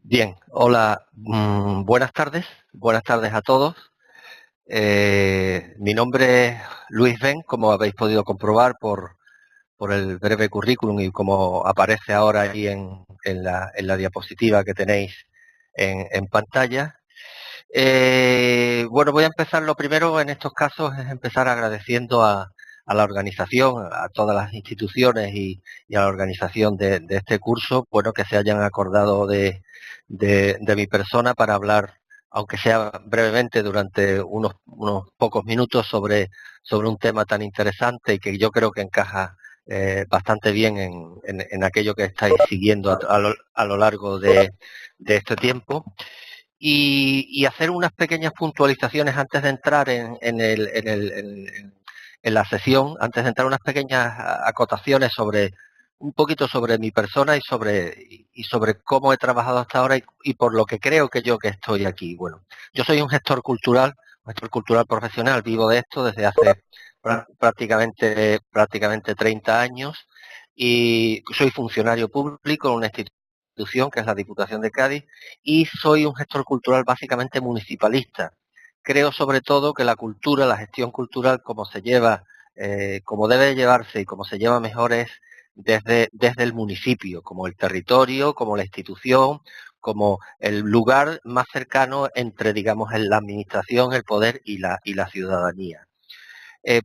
Bien, hola, buenas tardes a todos. Mi nombre es Luis Ben, como habéis podido comprobar por el breve currículum y como aparece ahora ahí en la diapositiva que tenéis en pantalla. Bueno, voy a empezar. Lo primero en estos casos es empezar agradeciendo a la organización, a todas las instituciones y a la organización de este curso, bueno, que se hayan acordado de mi persona para hablar, aunque sea brevemente, durante unos pocos minutos sobre un tema tan interesante y que yo creo que encaja bastante bien en aquello que estáis siguiendo a lo largo de este tiempo y hacer unas pequeñas puntualizaciones antes de entrar en la sesión, antes de entrar unas pequeñas acotaciones sobre un poquito sobre mi persona y sobre cómo he trabajado hasta ahora y por lo que creo que estoy aquí. Bueno, yo soy un gestor cultural profesional, vivo de esto desde hace prácticamente 30 años y soy funcionario público en una institución que es la Diputación de Cádiz y soy un gestor cultural básicamente municipalista. Creo sobre todo que la cultura, la gestión cultural, como se lleva, como debe llevarse y como se lleva mejor es desde el municipio, como el territorio, como la institución, como el lugar más cercano entre, digamos, la administración, el poder y la ciudadanía.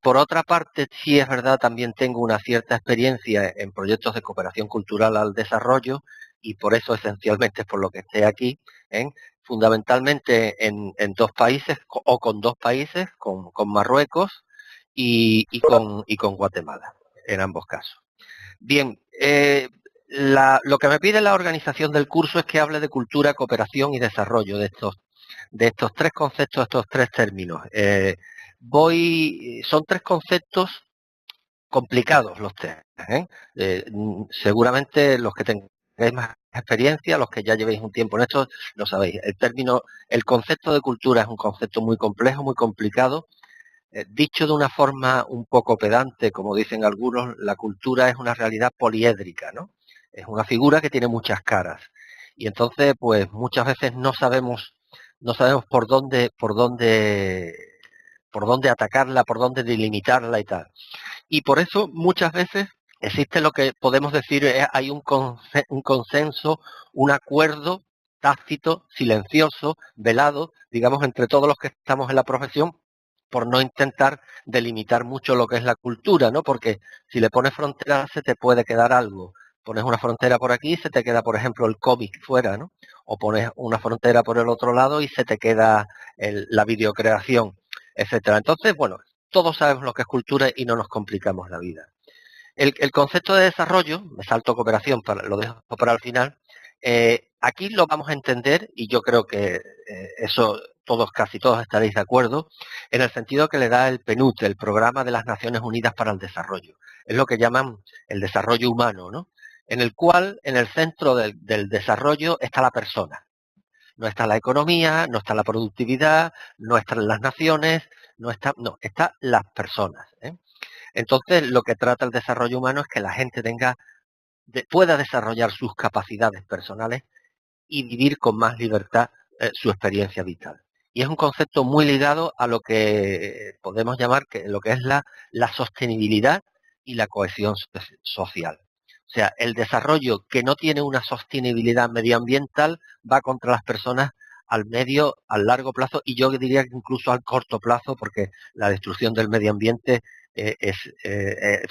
Por otra parte, sí es verdad, también tengo una cierta experiencia en proyectos de cooperación cultural al desarrollo y por eso esencialmente es por lo que estoy aquí, fundamentalmente en dos países o con dos países, con Marruecos y con Guatemala, en ambos casos. Bien, lo que me pide la organización del curso es que hable de cultura, cooperación y desarrollo, de estos tres conceptos, estos tres términos. Son tres conceptos complicados los tres. Seguramente los que tengáis más experiencia, los que ya llevéis un tiempo en esto, lo sabéis. El concepto de cultura es un concepto muy complejo, muy complicado. Dicho de una forma un poco pedante, como dicen algunos, la cultura es una realidad poliédrica, ¿no? Es una figura que tiene muchas caras. Y entonces, pues muchas veces no sabemos por dónde atacarla, por dónde delimitarla y tal. Y por eso muchas veces existe lo que podemos decir, hay un consenso, un acuerdo tácito, silencioso, velado, digamos, entre todos los que estamos en la profesión, por no intentar delimitar mucho lo que es la cultura, ¿no? Porque si le pones frontera se te puede quedar algo. Pones una frontera por aquí y se te queda, por ejemplo, el cómic fuera, ¿no? O pones una frontera por el otro lado y se te queda la videocreación, etcétera. Entonces, bueno, todos sabemos lo que es cultura y no nos complicamos la vida. El concepto de desarrollo, me salto cooperación, lo dejo para el final, aquí lo vamos a entender, y yo creo que eso casi todos estaréis de acuerdo, en el sentido que le da el PNUD, el Programa de las Naciones Unidas para el Desarrollo. Es lo que llaman el desarrollo humano, ¿no? En el cual, en el centro del desarrollo está la persona. No está la economía, no está la productividad, no están las naciones, está las personas. Entonces, lo que trata el desarrollo humano es que la gente pueda desarrollar sus capacidades personales y vivir con más libertad su experiencia vital. Y es un concepto muy ligado a lo que podemos llamar lo que es la sostenibilidad y la cohesión social. O sea, el desarrollo que no tiene una sostenibilidad medioambiental va contra las personas al largo plazo y yo diría que incluso al corto plazo, porque la destrucción del medio ambiente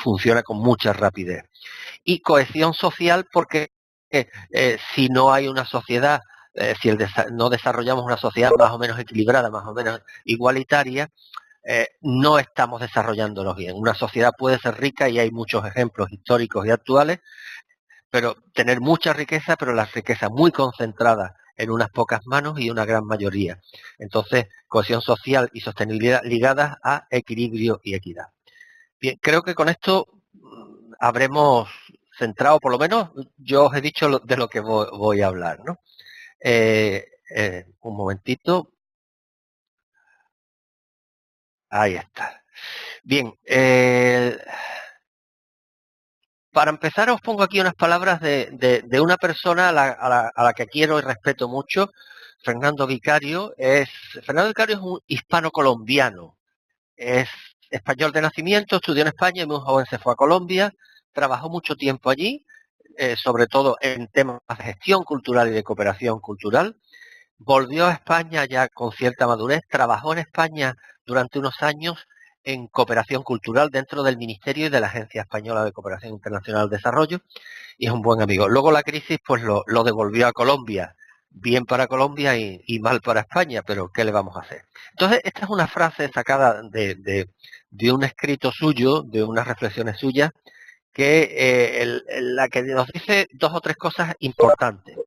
funciona con mucha rapidez. Y cohesión social porque si no hay una sociedad, si no desarrollamos una sociedad más o menos equilibrada, más o menos igualitaria, no estamos desarrollándonos bien. Una sociedad puede ser rica y hay muchos ejemplos históricos y actuales, pero tener mucha riqueza, pero la riqueza muy concentrada en unas pocas manos y una gran mayoría. Entonces, cohesión social y sostenibilidad ligadas a equilibrio y equidad. Bien, creo que con esto habremos centrado, por lo menos yo os he dicho de lo que voy a hablar, ¿no? Un momentito. Ahí está. Bien, para empezar os pongo aquí unas palabras de una persona a la que quiero y respeto mucho, Fernando Vicario. Fernando Vicario es un hispano colombiano, es español de nacimiento, estudió en España y muy joven se fue a Colombia, trabajó mucho tiempo allí, sobre todo en temas de gestión cultural y de cooperación cultural. Volvió a España ya con cierta madurez, trabajó en España durante unos años en cooperación cultural dentro del Ministerio y de la Agencia Española de Cooperación Internacional al Desarrollo, y es un buen amigo. Luego la crisis pues lo devolvió a Colombia, bien para Colombia y mal para España, pero ¿qué le vamos a hacer? Entonces, esta es una frase sacada de un escrito suyo, de unas reflexiones suyas, que la que nos dice dos o tres cosas importantes.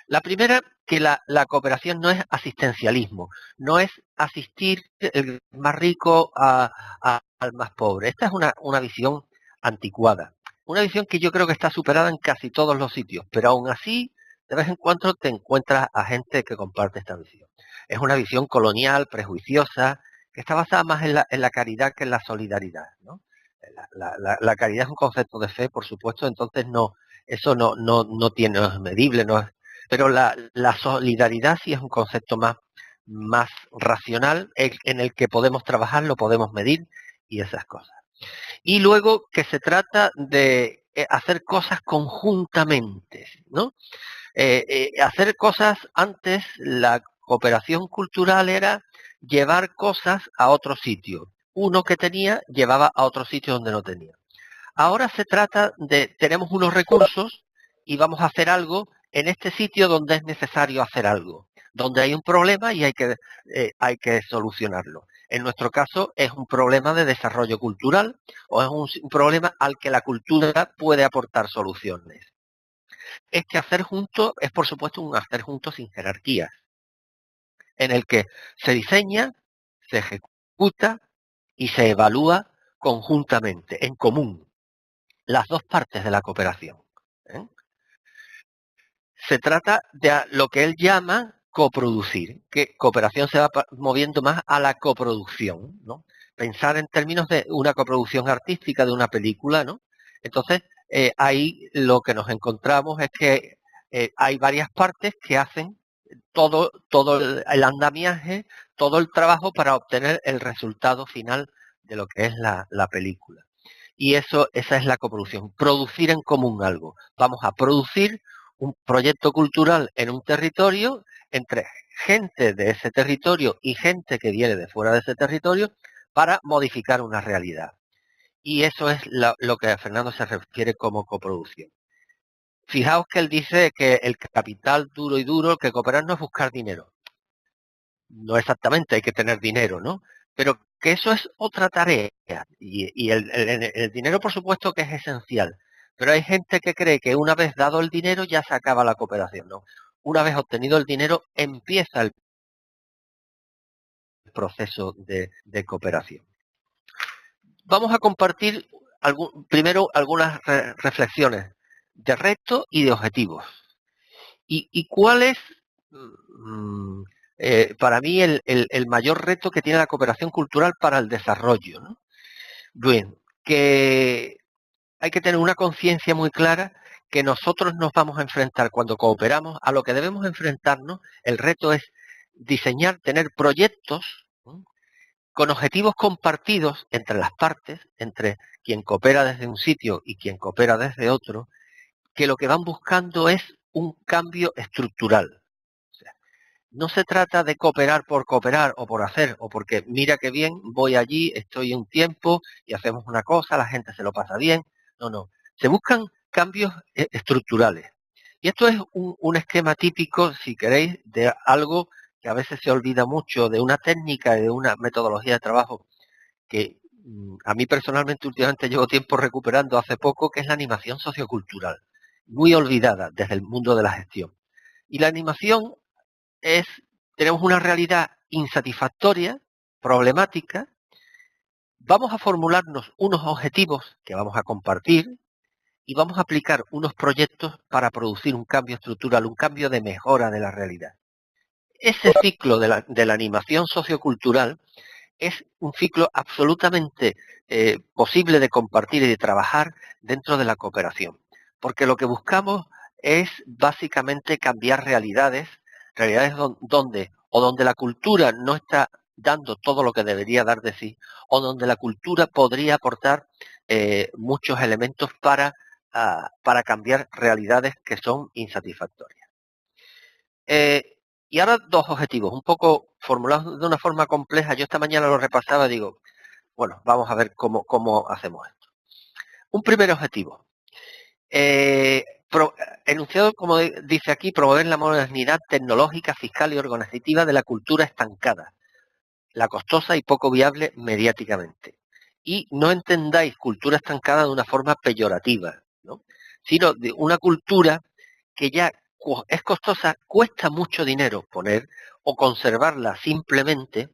La primera, que la cooperación no es asistencialismo, no es asistir el más rico al más pobre. Esta es una visión anticuada, una visión que yo creo que está superada en casi todos los sitios, pero aún así, de vez en cuando te encuentras a gente que comparte esta visión. Es una visión colonial, prejuiciosa, que está basada más en la caridad que en la solidaridad, ¿no? La caridad es un concepto de fe, por supuesto, entonces eso no tiene, no es medible, no es, pero la solidaridad sí es un concepto más racional en el que podemos trabajar, lo podemos medir y esas cosas. Y luego que se trata de hacer cosas conjuntamente, ¿no? Hacer cosas antes, la cooperación cultural era llevar cosas a otro sitio. Uno que tenía llevaba a otro sitio donde no tenía. Ahora se trata de, tenemos unos recursos y vamos a hacer algo en este sitio donde es necesario hacer algo, donde hay un problema y hay que solucionarlo. En nuestro caso es un problema de desarrollo cultural o es un problema al que la cultura puede aportar soluciones. Es que hacer juntos es, por supuesto, un hacer juntos sin jerarquías, en el que se diseña, se ejecuta y se evalúa conjuntamente, en común, las dos partes de la cooperación, ¿eh? Se trata de lo que él llama coproducir, que cooperación se va moviendo más a la coproducción, ¿no? Pensar en términos de una coproducción artística de una película, ¿no? Entonces, ahí lo que nos encontramos es que hay varias partes que hacen todo el andamiaje, todo el trabajo para obtener el resultado final de lo que es la película. Y esa es la coproducción, producir en común algo. Vamos a producir un proyecto cultural en un territorio entre gente de ese territorio y gente que viene de fuera de ese territorio para modificar una realidad. Y eso es lo que a Fernando se refiere como coproducción. Fijaos que él dice que el capital duro y duro, que cooperar no es buscar dinero. No exactamente, hay que tener dinero, ¿no? Pero que eso es otra tarea. Y el dinero, por supuesto, que es esencial. Pero hay gente que cree que una vez dado el dinero ya se acaba la cooperación, ¿no? Una vez obtenido el dinero empieza el proceso de cooperación. Vamos a compartir primero algunas reflexiones de retos y de objetivos. ¿Y cuál es para mí el mayor reto que tiene la cooperación cultural para el desarrollo, ¿no? Bien, que hay que tener una conciencia muy clara que nosotros nos vamos a enfrentar cuando cooperamos, a lo que debemos enfrentarnos. El reto es diseñar, tener proyectos, ¿no?, con objetivos compartidos entre las partes, entre quien coopera desde un sitio y quien coopera desde otro, que lo que van buscando es un cambio estructural. O sea, no se trata de cooperar o por hacer, o porque mira qué bien, voy allí, estoy un tiempo y hacemos una cosa, la gente se lo pasa bien. No. Se buscan cambios estructurales. Y esto es un esquema típico, si queréis, de algo que a veces se olvida mucho, de una técnica y de una metodología de trabajo que a mí personalmente últimamente llevo tiempo recuperando hace poco, que es la animación sociocultural, muy olvidada desde el mundo de la gestión. Y la animación tenemos una realidad insatisfactoria, problemática, vamos a formularnos unos objetivos que vamos a compartir y vamos a aplicar unos proyectos para producir un cambio estructural, un cambio de mejora de la realidad. Ese ciclo de la animación sociocultural es un ciclo absolutamente posible de compartir y de trabajar dentro de la cooperación, porque lo que buscamos es básicamente cambiar realidades, donde la cultura no está dando todo lo que debería dar de sí, o donde la cultura podría aportar muchos elementos para cambiar realidades que son insatisfactorias. Y ahora dos objetivos, un poco formulados de una forma compleja. Yo esta mañana lo repasaba, digo, bueno, vamos a ver cómo hacemos esto. Un primer objetivo, eh, pro, enunciado, como dice aquí, promover la modernidad tecnológica, fiscal y organizativa de la cultura estancada, la costosa y poco viable mediáticamente. Y no entendáis cultura estancada de una forma peyorativa, ¿no? Sino de una cultura que ya es costosa, cuesta mucho dinero poner o conservarla simplemente,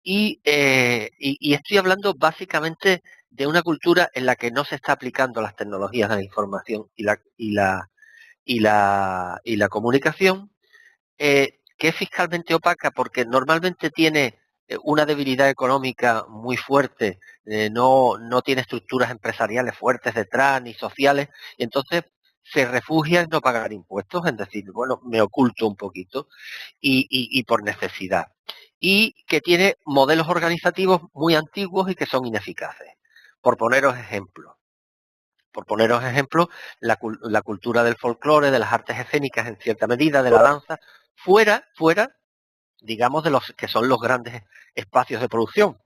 y estoy hablando básicamente de una cultura en la que no se está aplicando las tecnologías de la información y la comunicación, que es fiscalmente opaca porque normalmente tiene una debilidad económica muy fuerte, no tiene estructuras empresariales fuertes detrás ni sociales, y entonces se refugia en no pagar impuestos, en decir, bueno, me oculto un poquito y por necesidad. Y que tiene modelos organizativos muy antiguos y que son ineficaces. Por poneros ejemplos. Por poneros ejemplos, la cultura del folclore, de las artes escénicas en cierta medida, de la danza, fuera, digamos, de los que son los grandes espacios de producción,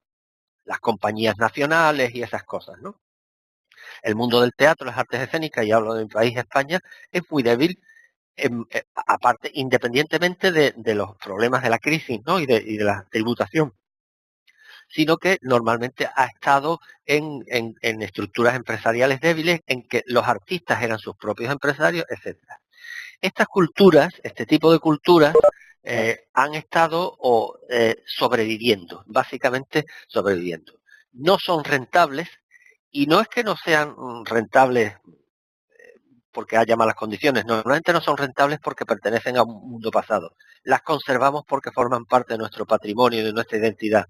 las compañías nacionales y esas cosas, ¿no? El mundo del teatro, las artes escénicas, y hablo de mi país, España, es muy débil, aparte, independientemente de los problemas de la crisis, ¿no? y de la tributación, sino que normalmente ha estado en estructuras empresariales débiles, en que los artistas eran sus propios empresarios, etcétera. Estas culturas, este tipo de culturas, han estado sobreviviendo, básicamente sobreviviendo. No son rentables, y no es que no sean rentables porque haya malas condiciones, normalmente no son rentables porque pertenecen a un mundo pasado. Las conservamos porque forman parte de nuestro patrimonio y de nuestra identidad,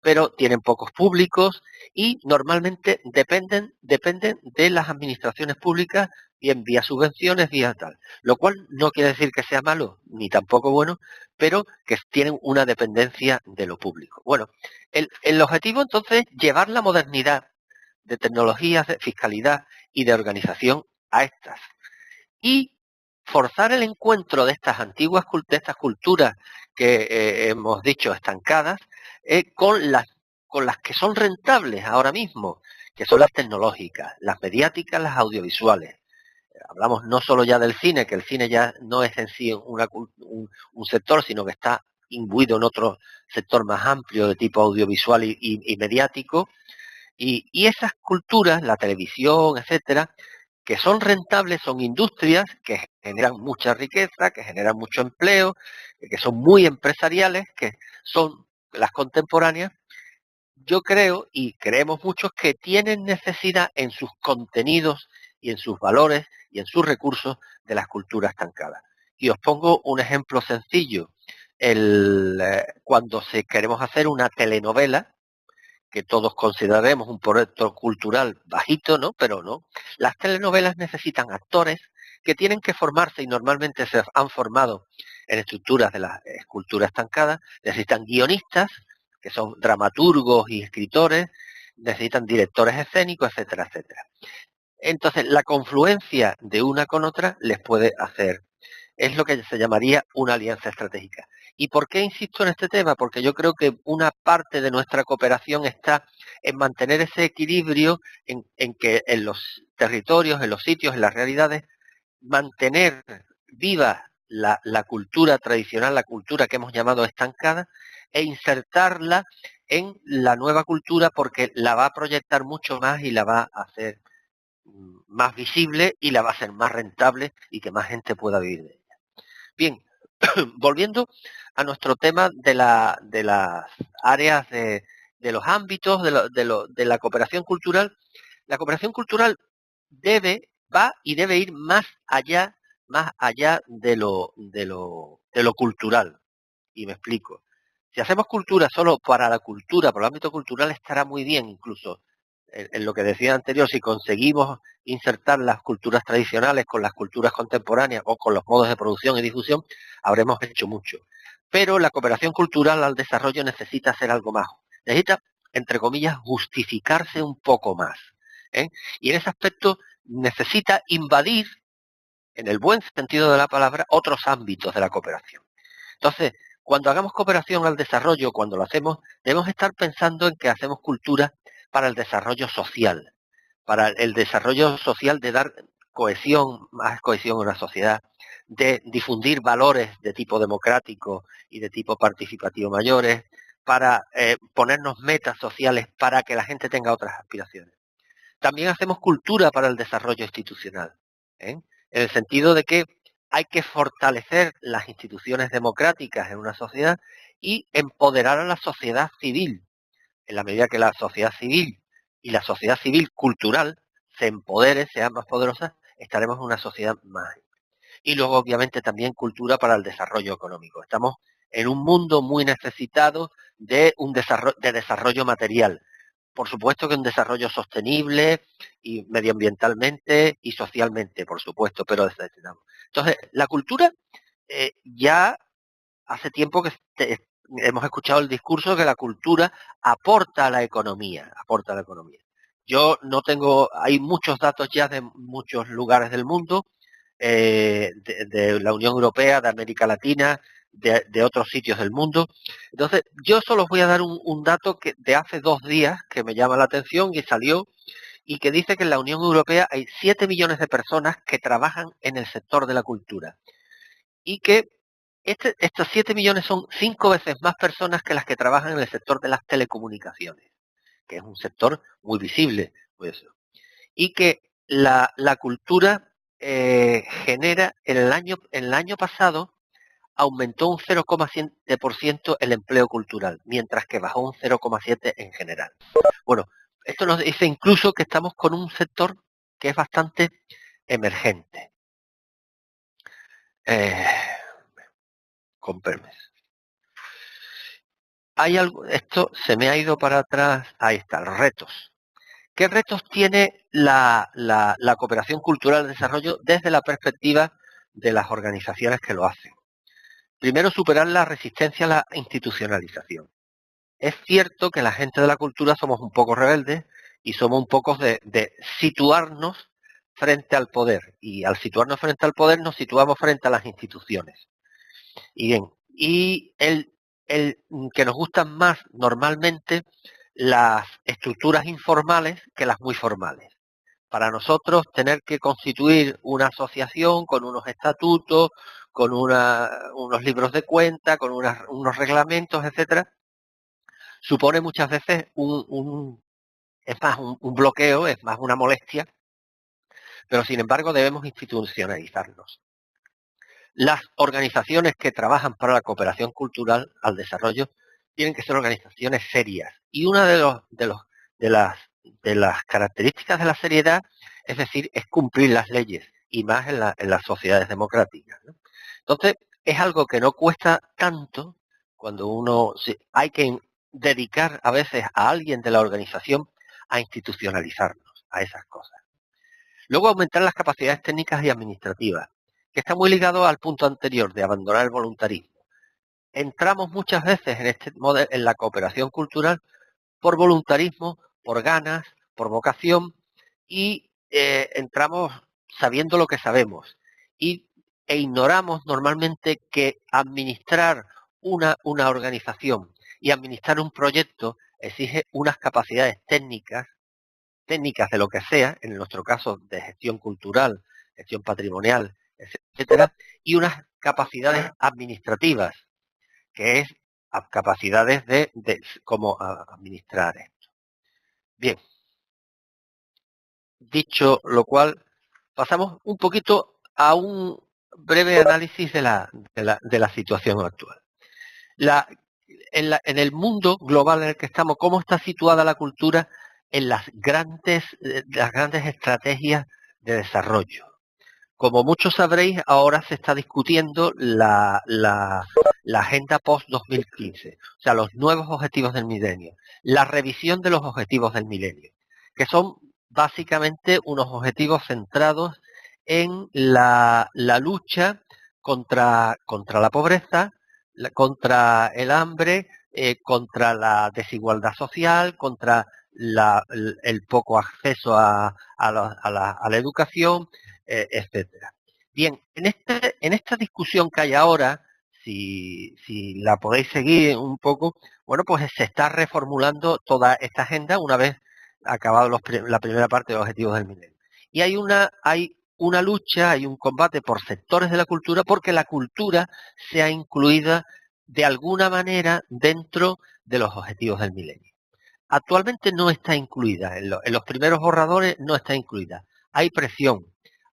pero tienen pocos públicos y normalmente dependen de las administraciones públicas, bien vía subvenciones, vía tal. Lo cual no quiere decir que sea malo, ni tampoco bueno, pero que tienen una dependencia de lo público. Bueno, el objetivo entonces es llevar la modernidad de tecnologías, de fiscalidad y de organización a estas. Y forzar el encuentro de estas antiguas de estas culturas que hemos dicho estancadas, con las que son rentables ahora mismo, que son las tecnológicas, las mediáticas, las audiovisuales. Hablamos no solo ya del cine, que el cine ya no es en sí un sector, sino que está imbuido en otro sector más amplio de tipo audiovisual y mediático. Y esas culturas, la televisión, etcétera, que son rentables, son industrias que generan mucha riqueza, que generan mucho empleo, que son muy empresariales, que son las contemporáneas. Yo creo, y creemos muchos, que tienen necesidad en sus contenidos y en sus valores y en sus recursos de las culturas estancadas. Y os pongo un ejemplo sencillo. Cuando queremos hacer una telenovela, que todos consideraremos un proyecto cultural bajito, ¿no? Pero no. Las telenovelas necesitan actores que tienen que formarse y normalmente se han formado en estructuras de la escultura estancada. Necesitan guionistas, que son dramaturgos y escritores, necesitan directores escénicos, etcétera, etcétera. Entonces, la confluencia de una con otra les puede hacer, es lo que se llamaría una alianza estratégica. ¿Y por qué insisto en este tema? Porque yo creo que una parte de nuestra cooperación está en mantener ese equilibrio, en que en los territorios, en los sitios, en las realidades, mantener viva la cultura tradicional, la cultura que hemos llamado estancada, e insertarla en la nueva cultura, porque la va a proyectar mucho más y la va a hacer más visible y la va a hacer más rentable y que más gente pueda vivir de ella. Bien, volviendo a nuestro tema de las áreas de los ámbitos de la cooperación cultural va y debe ir más allá de lo cultural. Y me explico. Si hacemos cultura solo para la cultura, por el ámbito cultural, estará muy bien incluso. En lo que decía anterior, si conseguimos insertar las culturas tradicionales con las culturas contemporáneas o con los modos de producción y difusión, habremos hecho mucho. Pero la cooperación cultural al desarrollo necesita hacer algo más. Necesita, entre comillas, justificarse un poco más. ¿eh? Y en ese aspecto necesita invadir, en el buen sentido de la palabra, otros ámbitos de la cooperación. Entonces, cuando hagamos cooperación al desarrollo, cuando lo hacemos, debemos estar pensando en que hacemos cultura para el desarrollo social, para el desarrollo social de dar cohesión, más cohesión a una sociedad, de difundir valores de tipo democrático y de tipo participativo mayores, para ponernos metas sociales para que la gente tenga otras aspiraciones. También hacemos cultura para el desarrollo institucional, ¿eh? En el sentido de que hay que fortalecer las instituciones democráticas en una sociedad y empoderar a la sociedad civil. En la medida que la sociedad civil y la sociedad civil cultural se empodere, sean más poderosas, estaremos en una sociedad más. Y luego, obviamente, también cultura para el desarrollo económico. Estamos en un mundo muy necesitado de un desarrollo material. Por supuesto que un desarrollo sostenible y medioambientalmente y socialmente, por supuesto, pero necesitamos. Entonces, la cultura ya hace tiempo que hemos escuchado el discurso que la cultura aporta a la economía, aporta a la economía. Yo no tengo, hay muchos datos ya de muchos lugares del mundo, de la Unión Europea, de América Latina, de otros sitios del mundo. Entonces, yo solo os voy a dar un dato que de hace 2 días que me llama la atención y salió, y que dice que en la Unión Europea hay 7 millones de personas que trabajan en el sector de la cultura y que estos 7 millones son 5 veces más personas que las que trabajan en el sector de las telecomunicaciones, que es un sector muy visible, pues, y que la cultura genera, en el año pasado aumentó un 0,7% el empleo cultural, mientras que bajó un 0,7% en general. Bueno, esto nos dice incluso que estamos con un sector que es bastante emergente. Con permiso. Hay algo, esto se me ha ido para atrás, ahí está, retos. ¿Qué retos tiene la cooperación cultural de desarrollo desde la perspectiva de las organizaciones que lo hacen? Primero, superar la resistencia a la institucionalización. Es cierto que la gente de la cultura somos un poco rebeldes y somos un poco de situarnos frente al poder. Y al situarnos frente al poder nos situamos frente a las instituciones. Y bien, y el que nos gustan más normalmente las estructuras informales que las muy formales. Para nosotros, tener que constituir una asociación con unos estatutos, con unos libros de cuenta, con unos reglamentos, etcétera, supone muchas veces es más un bloqueo, es más una molestia, pero sin embargo debemos institucionalizarlos. Las organizaciones que trabajan para la cooperación cultural al desarrollo tienen que ser organizaciones serias. Y una de las características de la seriedad, es decir, es cumplir las leyes, y más en las sociedades democráticas, ¿no? Entonces, es algo que no cuesta tanto cuando hay que dedicar a veces a alguien de la organización a institucionalizarnos a esas cosas. Luego, aumentar las capacidades técnicas y administrativas, que está muy ligado al punto anterior de abandonar el voluntarismo. Entramos muchas veces en la cooperación cultural por voluntarismo, por ganas, por vocación, y entramos sabiendo lo que sabemos. E ignoramos normalmente que administrar una organización y administrar un proyecto exige unas capacidades técnicas de lo que sea, en nuestro caso de gestión cultural, gestión patrimonial, etcétera, y unas capacidades administrativas, que es capacidades de cómo administrar esto. Bien, dicho lo cual, pasamos un poquito a un breve análisis de la situación actual. En el mundo global en el que estamos, ¿cómo está situada la cultura en las grandes estrategias de desarrollo? como muchos sabréis, ahora se está discutiendo la agenda post-2015, o sea, los nuevos objetivos del milenio, la revisión de los objetivos del milenio, que son básicamente unos objetivos centrados en la lucha contra la pobreza, contra el hambre, contra la desigualdad social, contra el poco acceso a la educación, etcétera. Bien, en esta discusión que hay ahora, si la podéis seguir un poco, bueno, pues se está reformulando toda esta agenda una vez acabado la primera parte de los objetivos del milenio. Y hay una lucha, hay un combate por sectores de la cultura porque la cultura sea incluida de alguna manera dentro de los objetivos del milenio. Actualmente no está incluida, en los primeros borradores no está incluida. Hay presión,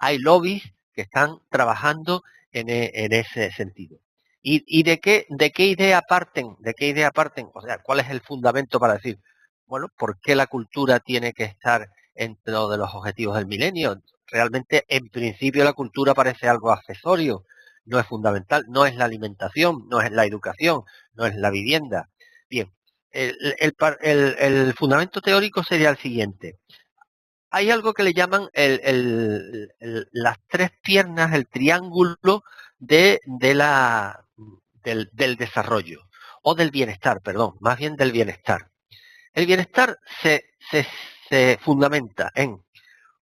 hay lobbies que están trabajando en ese sentido. ¿Y de qué idea parten? ¿De qué idea parten? O sea, ¿cuál es el fundamento para decir, bueno, por qué la cultura tiene que estar dentro de los objetivos del milenio? Realmente, en principio, la cultura parece algo accesorio, no es fundamental, no es la alimentación, no es la educación, no es la vivienda. Bien, el fundamento teórico sería el siguiente. Hay algo que le llaman las tres piernas, el triángulo del desarrollo, o del bienestar, perdón, más bien del bienestar. El bienestar se fundamenta en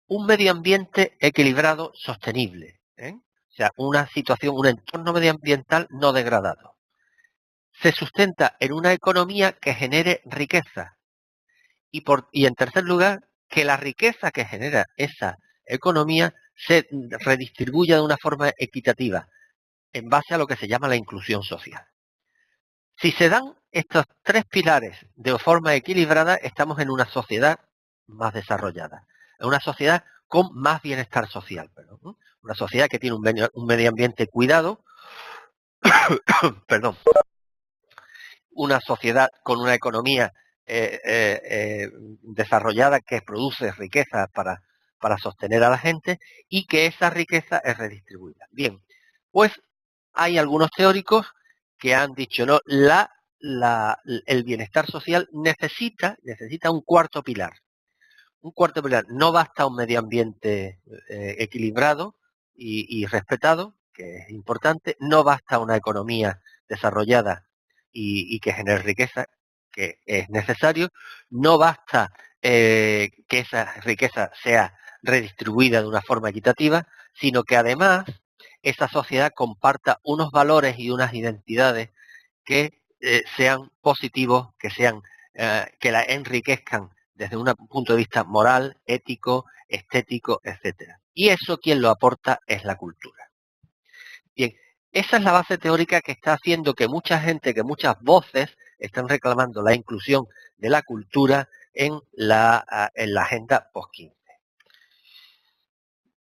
un medio ambiente equilibrado, sostenible, ¿eh? O sea, una situación, un entorno medioambiental no degradado. Se sustenta en una economía que genere riqueza y en tercer lugar, que la riqueza que genera esa economía se redistribuya de una forma equitativa en base a lo que se llama la inclusión social. Si se dan estos tres pilares de forma equilibrada, estamos en una sociedad más desarrollada, en una sociedad con más bienestar social, perdón, una sociedad que tiene un medio ambiente cuidado, perdón, una sociedad con una economía desarrollada que produce riqueza para sostener a la gente y que esa riqueza es redistribuida. Bien, pues hay algunos teóricos que han dicho, no, el bienestar social necesita un cuarto pilar. Un cuarto pilar, no basta un medio ambiente equilibrado y respetado, que es importante, no basta una economía desarrollada y que genere riqueza, que es necesario, no basta que esa riqueza sea redistribuida de una forma equitativa, sino que además esa sociedad comparta unos valores y unas identidades que sean positivos, que la enriquezcan desde un punto de vista moral, ético, estético, etcétera. Y eso quien lo aporta es la cultura. Bien, esa es la base teórica que está haciendo que mucha gente, que muchas voces están reclamando la inclusión de la cultura en la agenda post-15.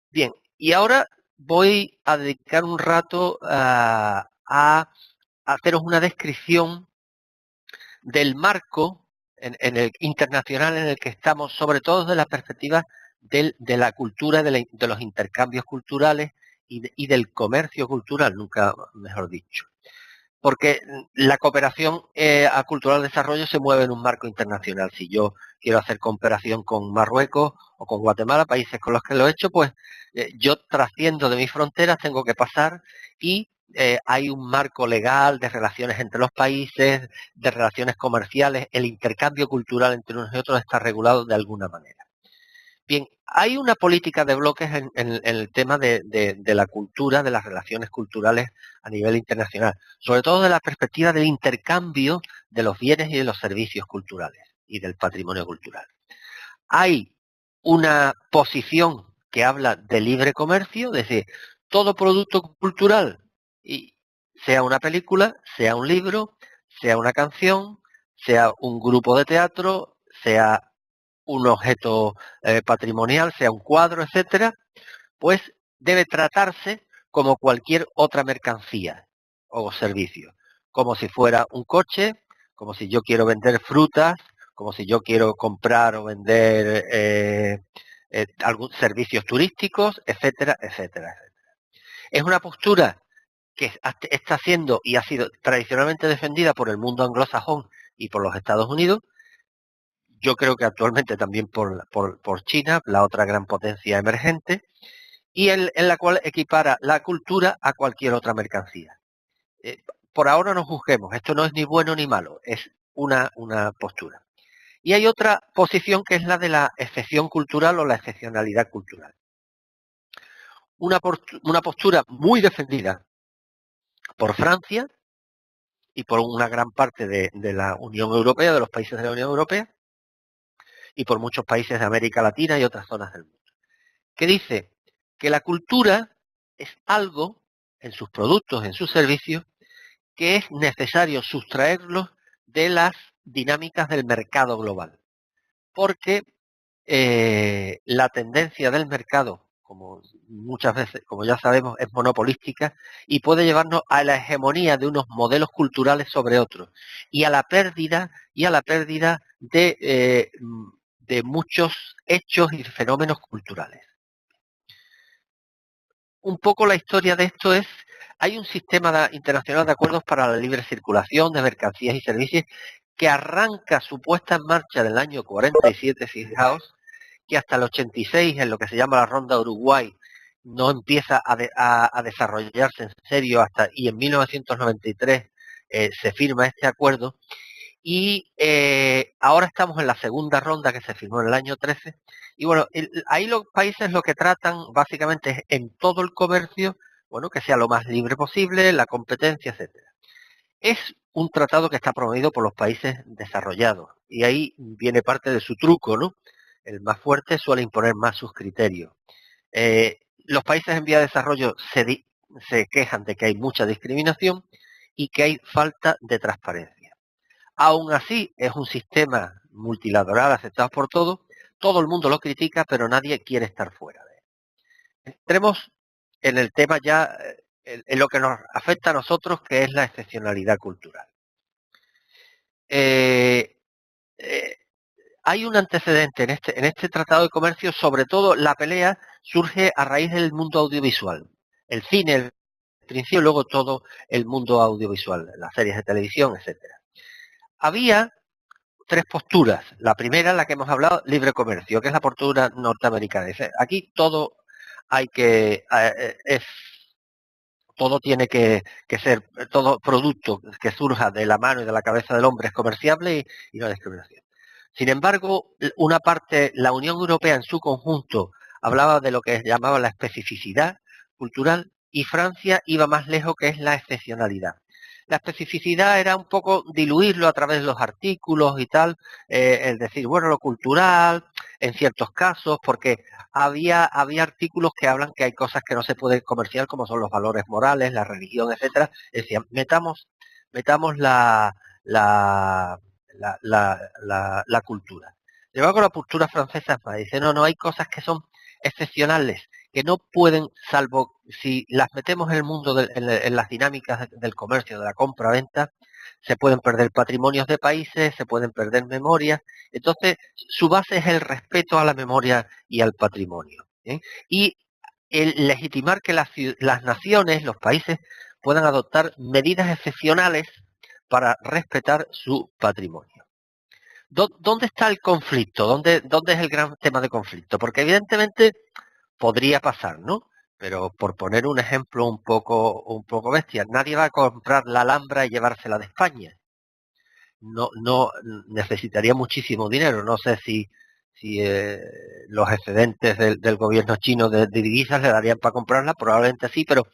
Bien, y ahora voy a dedicar un rato a haceros una descripción del marco en el internacional en el que estamos, sobre todo desde la perspectiva de la cultura, de los intercambios culturales y del comercio cultural, nunca mejor dicho. Porque la cooperación a cultural desarrollo se mueve en un marco internacional. Si yo quiero hacer cooperación con Marruecos o con Guatemala, países con los que lo he hecho, pues yo trasciendo de mis fronteras tengo que pasar y hay un marco legal de relaciones entre los países, de relaciones comerciales, el intercambio cultural entre unos y otros está regulado de alguna manera. Bien, hay una política de bloques en el tema de la cultura, de las relaciones culturales a nivel internacional, sobre todo de la perspectiva del intercambio de los bienes y de los servicios culturales y del patrimonio cultural. Hay una posición que habla de libre comercio, es decir, todo producto cultural, y sea una película, sea un libro, sea una canción, sea un grupo de teatro, sea un objeto patrimonial, sea un cuadro, etcétera, pues debe tratarse como cualquier otra mercancía o servicio, como si fuera un coche, como si yo quiero vender frutas, como si yo quiero comprar o vender algunos servicios turísticos, etcétera, etcétera, etcétera. Es una postura que está siendo y ha sido tradicionalmente defendida por el mundo anglosajón y por los Estados Unidos. Yo creo que actualmente también por China, la otra gran potencia emergente, y en la cual equipara la cultura a cualquier otra mercancía. Por ahora no juzguemos, esto no es ni bueno ni malo, es una postura. Y hay otra posición que es la de la excepción cultural o la excepcionalidad cultural. Una postura muy defendida por Francia y por una gran parte de la Unión Europea, de los países de la Unión Europea, y por muchos países de América Latina y otras zonas del mundo, que dice que la cultura es algo, en sus productos, en sus servicios, que es necesario sustraerlos de las dinámicas del mercado global, porque la tendencia del mercado, como muchas veces, como ya sabemos, es monopolística y puede llevarnos a la hegemonía de unos modelos culturales sobre otros y a la pérdida de muchos hechos y fenómenos culturales. Un poco la historia de esto es, hay un sistema internacional de acuerdos para la libre circulación de mercancías y servicios que arranca su puesta en marcha del año 47, fijaos, que hasta el 86, en lo que se llama la Ronda Uruguay, no empieza a desarrollarse en serio y en 1993 se firma este acuerdo. Y ahora estamos en la segunda ronda que se firmó en el año 13. Y bueno, ahí los países lo que tratan básicamente es en todo el comercio, bueno, que sea lo más libre posible, la competencia, etcétera. Es un tratado que está promovido por los países desarrollados. Y ahí viene parte de su truco, ¿no? El más fuerte suele imponer más sus criterios. Los países en vía de desarrollo se quejan de que hay mucha discriminación y que hay falta de transparencia. Aún así, es un sistema multilateral aceptado por todos, todo el mundo lo critica, pero nadie quiere estar fuera de él. Entremos en el tema ya, en lo que nos afecta a nosotros, que es la excepcionalidad cultural. Hay un antecedente en este tratado de comercio, sobre todo la pelea surge a raíz del mundo audiovisual. El cine, el principio, luego todo el mundo audiovisual, las series de televisión, etcétera. Había tres posturas. La primera, la que hemos hablado, libre comercio, que es la postura norteamericana. Dice, aquí todo todo tiene que ser, todo producto que surja de la mano y de la cabeza del hombre es comerciable y no hay discriminación. Sin embargo, una parte, la Unión Europea en su conjunto, hablaba de lo que llamaba la especificidad cultural y Francia iba más lejos, que es la excepcionalidad. La especificidad era un poco diluirlo a través de los artículos y tal, es decir, bueno, lo cultural, en ciertos casos, porque había artículos que hablan que hay cosas que no se pueden comerciar, como son los valores morales, la religión, etcétera. Decían, metamos la cultura. Sin embargo, la cultura francesa dice, no, hay cosas que son excepcionales, que no pueden, salvo si las metemos en el mundo, en las dinámicas del comercio, de la compra-venta, se pueden perder patrimonios de países, se pueden perder memorias. Entonces, su base es el respeto a la memoria y al patrimonio. Y el legitimar que las naciones, los países, puedan adoptar medidas excepcionales para respetar su patrimonio. ¿Dónde está el conflicto? ¿Dónde es el gran tema de conflicto? Porque evidentemente podría pasar, ¿no? Pero por poner un ejemplo un poco bestia, nadie va a comprar la Alhambra y llevársela de España. No necesitaría muchísimo dinero. No sé si los excedentes del gobierno chino de divisas le darían para comprarla, probablemente sí, pero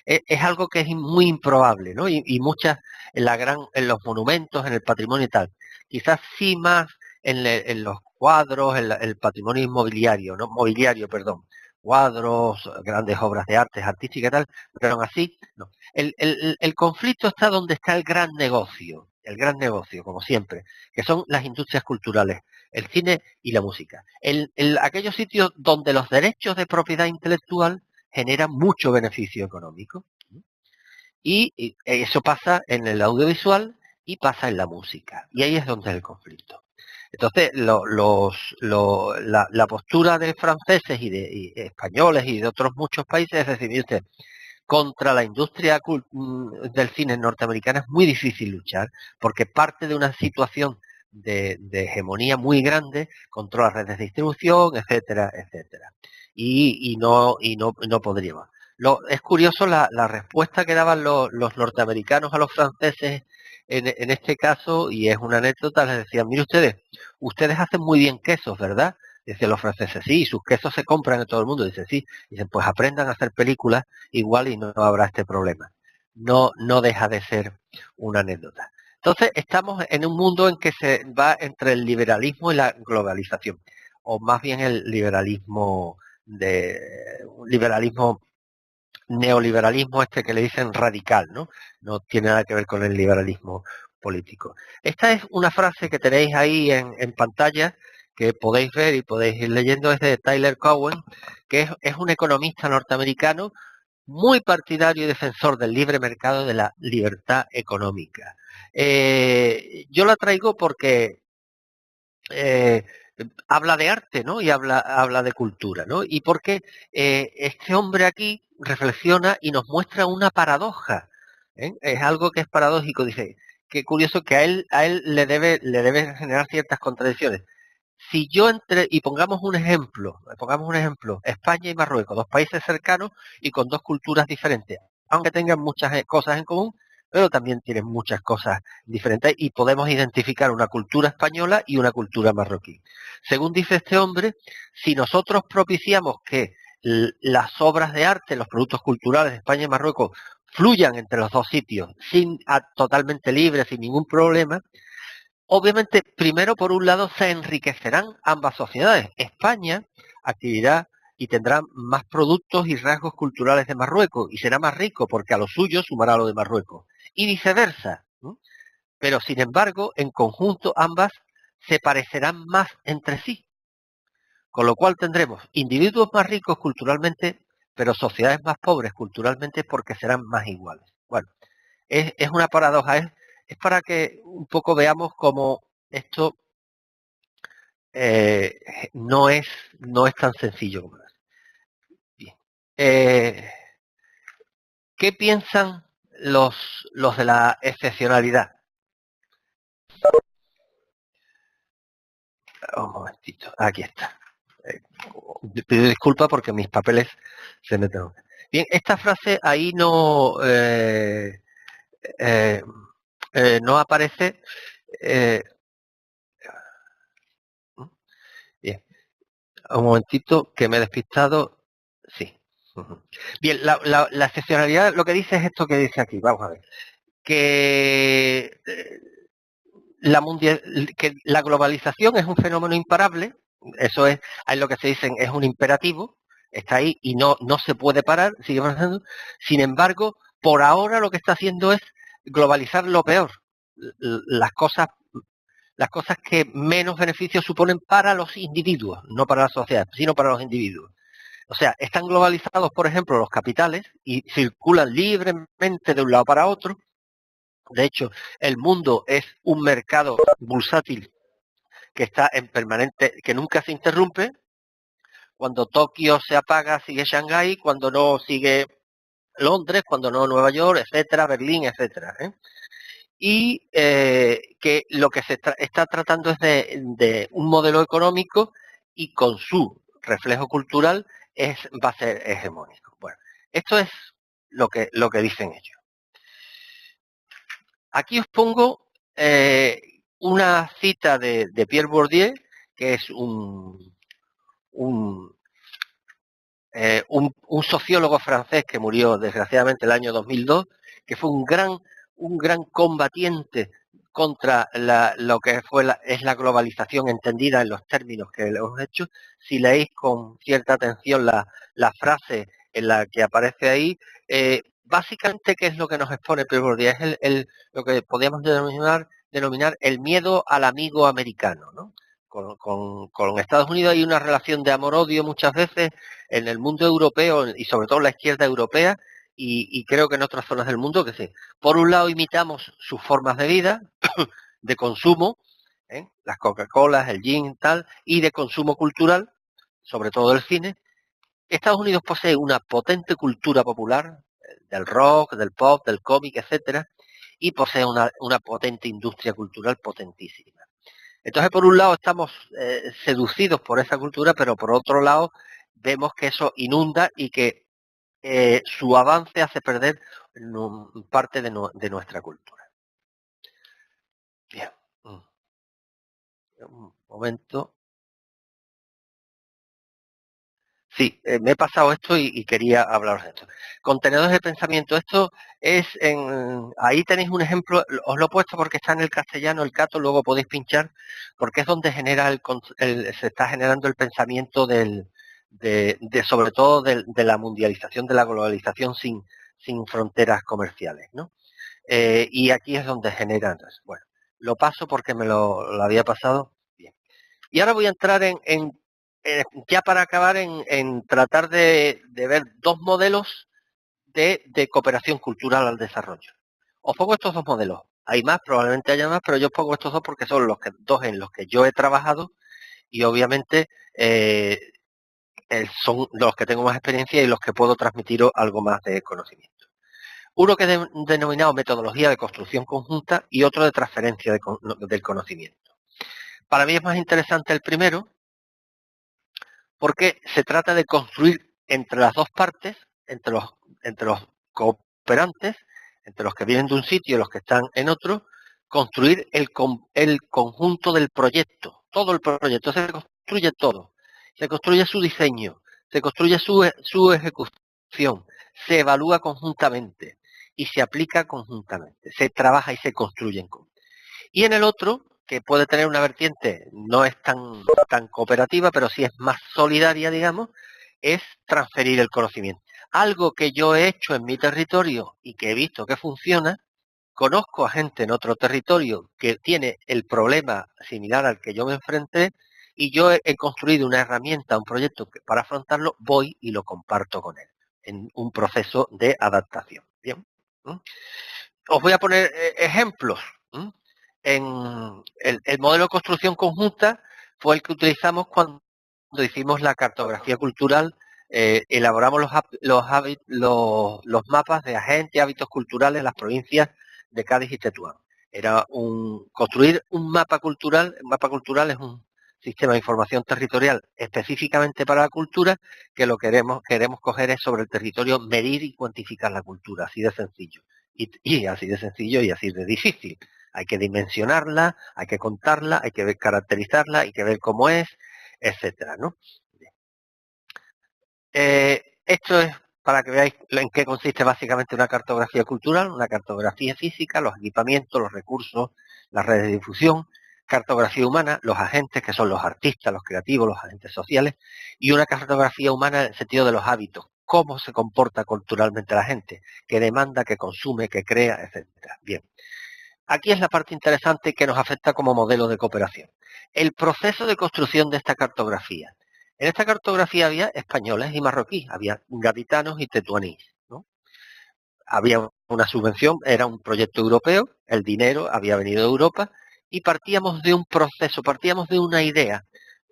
es algo que es muy improbable, ¿no? Y muchas en los monumentos, en el patrimonio y tal. Quizás sí más en los cuadros, en el patrimonio inmobiliario, ¿no? Mobiliario, perdón. Cuadros, grandes obras de arte, artísticas y tal, pero aún así, no. El conflicto está donde está el gran negocio, como siempre, que son las industrias culturales, el cine y la música. Aquellos sitios donde los derechos de propiedad intelectual generan mucho beneficio económico. Y eso pasa en el audiovisual y pasa en la música. Y ahí es donde es el conflicto. Entonces, la postura de franceses y españoles y de otros muchos países es decir, mire usted, contra la industria del cine norteamericana es muy difícil luchar, porque parte de una situación de hegemonía muy grande, controla redes de distribución, etcétera, etcétera. Y no podríamos. Es curioso la respuesta que daban los norteamericanos a los franceses en este caso, y es una anécdota, les decían, mire ustedes hacen muy bien quesos, ¿verdad? Decían los franceses, sí, y sus quesos se compran en todo el mundo. Dicen, sí. Dicen, pues aprendan a hacer películas igual y no habrá este problema. No deja de ser una anécdota. Entonces, estamos en un mundo en que se va entre el liberalismo y la globalización, o más bien el liberalismo neoliberalismo este que le dicen radical, ¿no? No tiene nada que ver con el liberalismo político. Esta es una frase que tenéis ahí en pantalla, que podéis ver y podéis ir leyendo, es de Tyler Cowen, que es un economista norteamericano muy partidario y defensor del libre mercado y de la libertad económica. Yo la traigo porque eh, habla de arte, ¿no? Y habla de cultura, ¿no? Y porque este hombre aquí reflexiona y nos muestra una paradoja, ¿eh? Es algo que es paradójico, dice, qué curioso que a él le debe generar ciertas contradicciones. Si yo y pongamos un ejemplo, España y Marruecos, dos países cercanos y con dos culturas diferentes, aunque tengan muchas cosas en común, pero también tienen muchas cosas diferentes y podemos identificar una cultura española y una cultura marroquí. Según dice este hombre, si nosotros propiciamos que las obras de arte, los productos culturales de España y Marruecos fluyan entre los dos sitios totalmente libres, sin ningún problema, obviamente, primero, por un lado, se enriquecerán ambas sociedades. España adquirirá y tendrá más productos y rasgos culturales de Marruecos y será más rico porque a lo suyo sumará lo de Marruecos. Y viceversa, ¿no? Pero, sin embargo, en conjunto ambas se parecerán más entre sí. Con lo cual tendremos individuos más ricos culturalmente, pero sociedades más pobres culturalmente porque serán más iguales. Bueno, es una paradoja, es para que un poco veamos cómo esto eh, no es, no es tan sencillo como es. Bien. Eh, ¿Qué piensan los de la excepcionalidad? Un momentito, aquí está. Pido disculpas porque mis papeles se meten. Bien, esta frase ahí eh, no aparece. eh, Bien, un momentito que me he despistado. Sí. Ujú. Bien, la excepcionalidad lo que dice es esto que dice aquí. Vamos a ver. Que que la globalización es un fenómeno imparable, eso es lo que se dicen, es un imperativo, está ahí y no se puede parar, sigue avanzando. Sin embargo, por ahora lo que está haciendo es globalizar lo peor, las cosas, las cosas que menos beneficios suponen para los individuos, no para la sociedad, sino para los individuos. O sea, están globalizados, por ejemplo, los capitales y circulan libremente de un lado para otro. De hecho, el mundo es un mercado bursátil que está en permanente, que nunca se interrumpe. Cuando Tokio se apaga, sigue Shanghái, cuando no sigue Londres, cuando no Nueva York, etcétera, Berlín, etcétera. Y que lo que se está tratando es de un modelo económico y con su reflejo cultural va a ser hegemónico. Bueno, esto es lo que dicen ellos. Aquí os pongo una cita de Pierre Bourdieu, que es un, un sociólogo francés que murió desgraciadamente el año 2002, que fue un gran combatiente contra lo que es la globalización entendida en los términos que le hemos hecho. Si leéis con cierta atención la frase en la que aparece ahí, básicamente, ¿qué es lo que nos expone Pierre Bourdieu? Es lo que podríamos denominar el miedo al amigo americano, ¿no? Con Estados Unidos hay una relación de amor-odio muchas veces en el mundo europeo y sobre todo en la izquierda europea y creo que en otras zonas del mundo que sí. Por un lado imitamos sus formas de vida, de consumo, Las Coca-Colas, el gin, tal, y de consumo cultural, sobre todo el cine. Estados Unidos posee una potente cultura popular, del rock, del pop, del cómic, etcétera, y posee una potente industria cultural potentísima. Entonces, por un lado, estamos seducidos por esa cultura, pero por otro lado, vemos que eso inunda y que su avance hace perder parte de nuestra cultura. Bien. Un momento. Sí, me he pasado esto y quería hablaros de esto. Contenedores de pensamiento, esto es ahí tenéis un ejemplo, os lo he puesto porque está en el castellano, el cato, luego podéis pinchar, porque es donde se está generando el pensamiento sobre todo de la mundialización, de la globalización sin fronteras comerciales, ¿no? Y aquí es donde generan. Bueno, lo paso porque me lo había pasado. Bien. Y ahora voy a entrar ya para acabar, en tratar de ver dos modelos de cooperación cultural al desarrollo. Os pongo estos dos modelos. Hay más, probablemente haya más, pero yo os pongo estos dos porque son dos en los que yo he trabajado y obviamente son los que tengo más experiencia y los que puedo transmitiros algo más de conocimiento. Uno que es denominado metodología de construcción conjunta y otro de transferencia del conocimiento. Para mí es más interesante el primero, porque se trata de construir entre las dos partes, entre los cooperantes, entre los que vienen de un sitio y los que están en otro, construir el conjunto del proyecto, todo el proyecto, se construye todo, se construye su diseño, se construye su ejecución, se evalúa conjuntamente y se aplica conjuntamente, se trabaja y se construye en conjunto. Y en el otro, que puede tener una vertiente, no es tan cooperativa, pero sí es más solidaria, digamos, es transferir el conocimiento. Algo que yo he hecho en mi territorio y que he visto que funciona, conozco a gente en otro territorio que tiene el problema similar al que yo me enfrenté y yo he construido una herramienta, un proyecto que para afrontarlo voy y lo comparto con él en un proceso de adaptación. Bien. Os voy a poner ejemplos. El modelo de construcción conjunta fue el que utilizamos cuando hicimos la cartografía cultural, elaboramos los mapas de agentes y hábitos culturales en las provincias de Cádiz y Tetuán. Era construir un mapa cultural. Un mapa cultural es un sistema de información territorial específicamente para la cultura, que lo queremos coger es sobre el territorio, medir y cuantificar la cultura, así de sencillo. Y así de sencillo y así de difícil. Hay que dimensionarla, hay que contarla, hay que caracterizarla, hay que ver cómo es, etcétera, ¿no? Esto es para que veáis en qué consiste básicamente una cartografía cultural, una cartografía física, los equipamientos, los recursos, las redes de difusión, cartografía humana, los agentes, que son los artistas, los creativos, los agentes sociales, y una cartografía humana en el sentido de los hábitos, cómo se comporta culturalmente la gente, qué demanda, qué consume, qué crea, etcétera. Bien. Aquí es la parte interesante que nos afecta como modelo de cooperación. El proceso de construcción de esta cartografía. En esta cartografía había españoles y marroquíes, había gaditanos y tetuanís, ¿no? Había una subvención, era un proyecto europeo, el dinero había venido de Europa y partíamos de un proceso, partíamos de una idea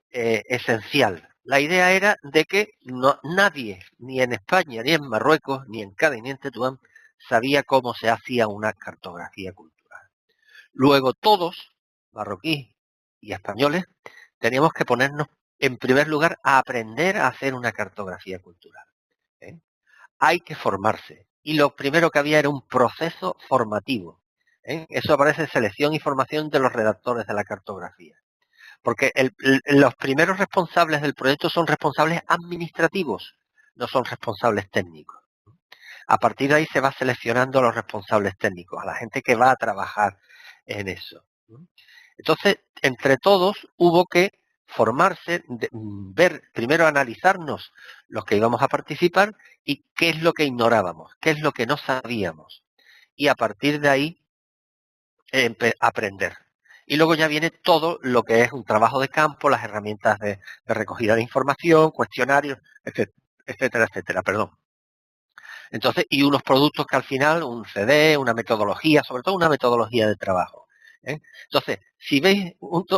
esencial. La idea era de que nadie, ni en España, ni en Marruecos, ni en Cádiz, ni en Tetuán, sabía cómo se hacía una cartografía cultural. Luego todos, marroquíes y españoles, teníamos que ponernos en primer lugar a aprender a hacer una cartografía cultural. ¿eh? Hay que formarse. Y lo primero que había era un proceso formativo. Eso aparece en selección y formación de los redactores de la cartografía. Porque los primeros responsables del proyecto son responsables administrativos, no son responsables técnicos. A partir de ahí se va seleccionando a los responsables técnicos, a la gente que va a trabajar en eso. Entonces, entre todos hubo que formarse, ver, primero analizarnos los que íbamos a participar y qué es lo que ignorábamos, qué es lo que no sabíamos. Y a partir de ahí aprender. Y luego ya viene todo lo que es un trabajo de campo, las herramientas de recogida de información, cuestionarios, etcétera, etcétera, perdón. Entonces, y unos productos que al final, un CD, una metodología, sobre todo una metodología de trabajo, ¿eh? Entonces, si veis,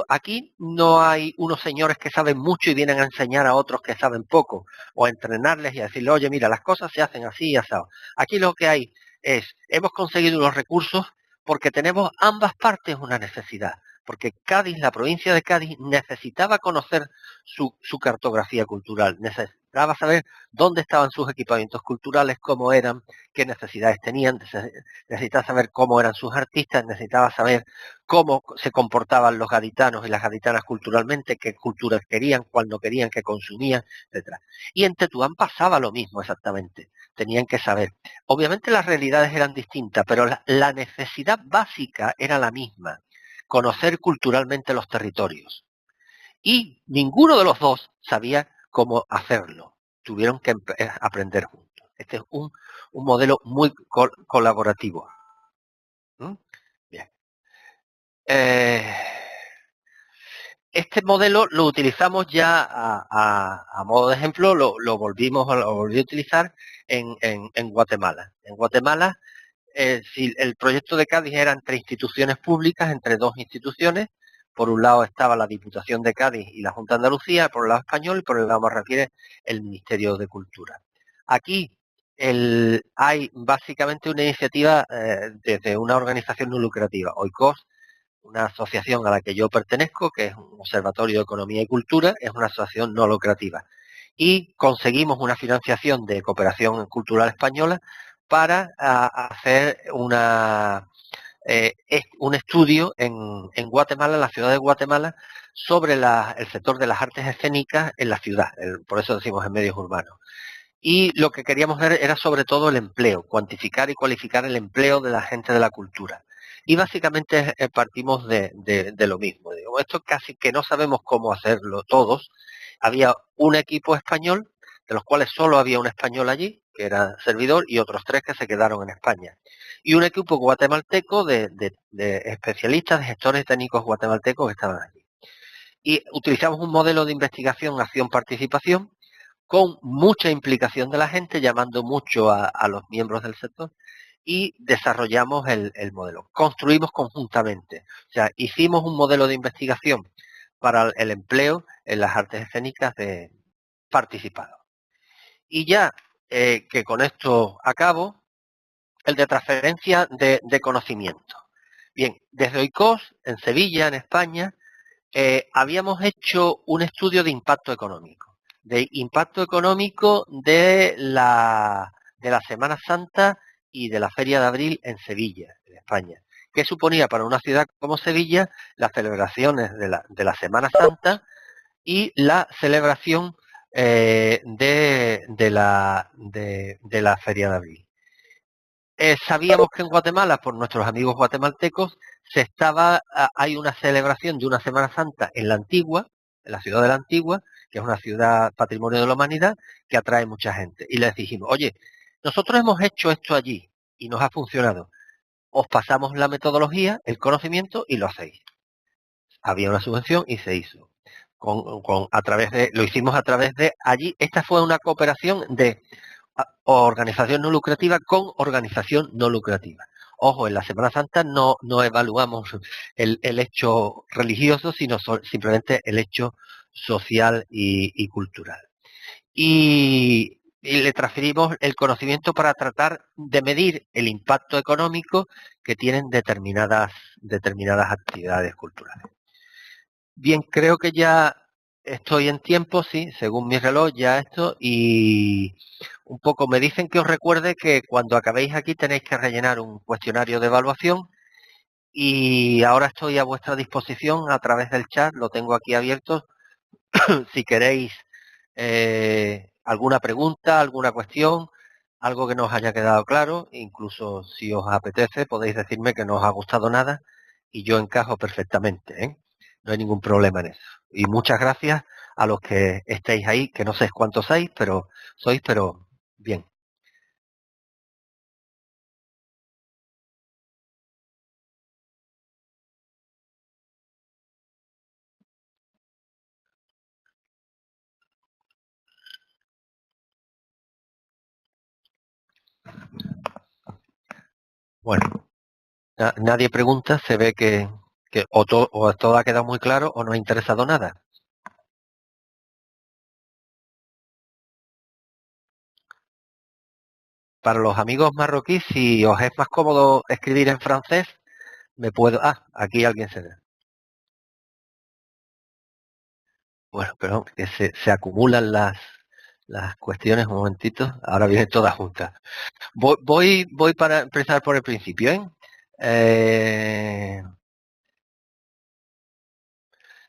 aquí no hay unos señores que saben mucho y vienen a enseñar a otros que saben poco, o a entrenarles y a decirles, oye, mira, las cosas se hacen así y así. Aquí lo que hay es, hemos conseguido unos recursos porque tenemos ambas partes una necesidad. Porque Cádiz, la provincia de Cádiz, necesitaba conocer su cartografía cultural, necesitaba saber dónde estaban sus equipamientos culturales, cómo eran, qué necesidades tenían, necesitaba saber cómo eran sus artistas, necesitaba saber cómo se comportaban los gaditanos y las gaditanas culturalmente, qué culturas querían, cuál no querían, qué consumían, etcétera. Y en Tetuán pasaba lo mismo exactamente. Tenían que saber. Obviamente las realidades eran distintas, pero la necesidad básica era la misma, conocer culturalmente los territorios. Y ninguno de los dos sabía cómo hacerlo. Tuvieron que aprender juntos. Este es un modelo muy colaborativo. ¿Mm? Bien. Eh, este modelo lo utilizamos ya a modo de ejemplo, lo volví a utilizar en Guatemala. En Guatemala, si el proyecto de Cádiz era entre instituciones públicas, entre dos instituciones. Por un lado estaba la Diputación de Cádiz y la Junta de Andalucía, por el lado español, y por el lado más refiere el Ministerio de Cultura. Aquí hay básicamente una iniciativa desde una organización no lucrativa, OICOS, una asociación a la que yo pertenezco, que es un Observatorio de Economía y Cultura, es una asociación no lucrativa. Y conseguimos una financiación de cooperación cultural española para hacer un estudio en Guatemala, en la ciudad de Guatemala, sobre el sector de las artes escénicas en la ciudad, por eso decimos en medios urbanos. Y lo que queríamos ver era sobre todo el empleo, cuantificar y cualificar el empleo de la gente de la cultura. Y básicamente partimos de lo mismo. Digo, esto casi que no sabemos cómo hacerlo todos. Había un equipo español, de los cuales solo había un español allí, que era servidor, y otros 3 que se quedaron en España. Y un equipo guatemalteco de especialistas, de gestores técnicos guatemaltecos que estaban allí. Y utilizamos un modelo de investigación, acción, participación, con mucha implicación de la gente, llamando mucho a los miembros del sector, y desarrollamos el modelo. Construimos conjuntamente. O sea, hicimos un modelo de investigación para el empleo en las artes escénicas de participados. Y ya que con esto acabo, el de transferencia de conocimiento. Bien, desde OICOS, en Sevilla, en España, habíamos hecho un estudio de impacto económico. De impacto económico de la Semana Santa y de la Feria de Abril en Sevilla, en España. ¿Qué suponía para una ciudad como Sevilla las celebraciones de la Semana Santa y la celebración de la Feria de Abril? Sabíamos que en Guatemala, por nuestros amigos guatemaltecos, hay una celebración de una Semana Santa en la Antigua, en la ciudad de la Antigua, que es una ciudad patrimonio de la humanidad, que atrae mucha gente. Y les dijimos, oye, nosotros hemos hecho esto allí y nos ha funcionado. Os pasamos la metodología, el conocimiento y lo hacéis. Había una subvención y se hizo. Lo hicimos a través de allí. Esta fue una cooperación de organización no lucrativa con organización no lucrativa. Ojo, en la Semana Santa no evaluamos el hecho religioso, sino simplemente el hecho social y cultural. Y le transferimos el conocimiento para tratar de medir el impacto económico que tienen determinadas actividades culturales. Bien, creo que ya estoy en tiempo, sí, según mi reloj, ya esto, y un poco me dicen que os recuerde que cuando acabéis aquí tenéis que rellenar un cuestionario de evaluación y ahora estoy a vuestra disposición a través del chat, lo tengo aquí abierto, si queréis alguna pregunta, alguna cuestión, algo que no os haya quedado claro, incluso si os apetece podéis decirme que no os ha gustado nada y yo encajo perfectamente, ¿eh? No hay ningún problema en eso. Y muchas gracias a los que estéis ahí, que no sé cuántos pero bien. Bueno, nadie pregunta, se ve que Que o todo ha quedado muy claro o no ha interesado nada. Para los amigos marroquíes, si os es más cómodo escribir en francés, me puedo... Ah, aquí alguien se ve. Bueno, perdón, que se acumulan las cuestiones un momentito. Ahora vienen todas juntas. Voy para empezar por el principio, ¿eh? Eh,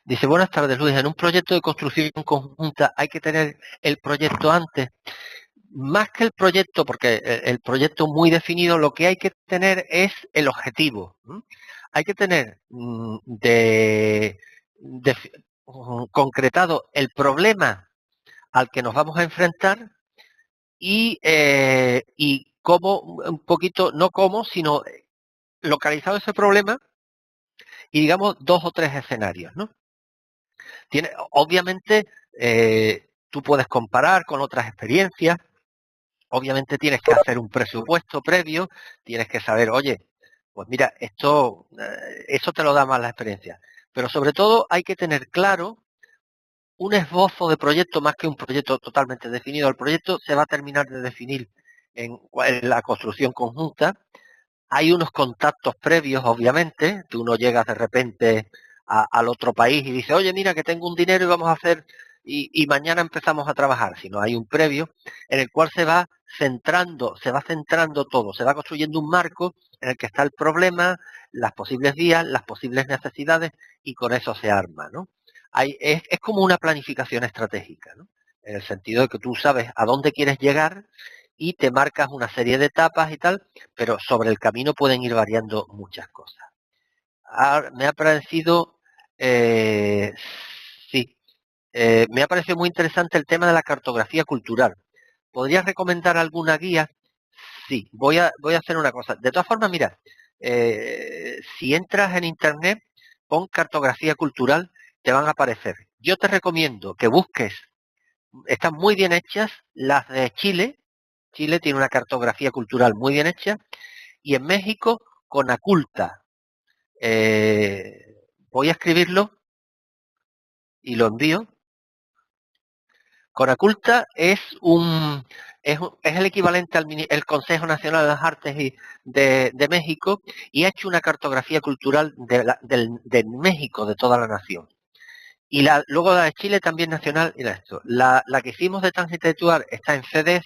Dice, buenas tardes, Luis. En un proyecto de construcción conjunta hay que tener el proyecto antes. Más que el proyecto, porque el proyecto muy definido, lo que hay que tener es el objetivo. ¿M? Hay que tener de- concretado el problema al que nos vamos a enfrentar y cómo, un poquito, no cómo, sino localizado ese problema y digamos dos o tres escenarios, ¿no? Obviamente, tú puedes comparar con otras experiencias. Obviamente tienes que hacer un presupuesto previo, tienes que saber, oye, pues mira, eso te lo da más la experiencia. Pero sobre todo hay que tener claro un esbozo de proyecto más que un proyecto totalmente definido. El proyecto se va a terminar de definir en la construcción conjunta. Hay unos contactos previos, obviamente. Tú no llegas de repente al otro país y dices, oye, mira que tengo un dinero y vamos a hacer, y mañana empezamos a trabajar, sino hay un previo en el cual se va centrando todo, se va construyendo un marco en el que está el problema, las posibles vías, las posibles necesidades, y con eso se arma, ¿no? Es como una planificación estratégica, ¿no? En el sentido de que tú sabes a dónde quieres llegar y te marcas una serie de etapas y tal, pero sobre el camino pueden ir variando muchas cosas. Ahora, me ha parecido, sí, me ha parecido muy interesante el tema de la cartografía cultural. ¿Podrías recomendar alguna guía? Sí, voy a hacer una cosa. De todas formas, mira, si entras en internet, pon cartografía cultural, te van a aparecer. Yo te recomiendo que busques, están muy bien hechas, las de Chile. Chile tiene una cartografía cultural muy bien hecha, y en México, Conaculta. Voy a escribirlo y lo envío. Conaculta es el equivalente al el Consejo Nacional de las Artes de México, y ha hecho una cartografía cultural de México, de toda la nación. Y luego la de Chile también nacional. Y la que hicimos de Tángente de Tuar está en CEDES,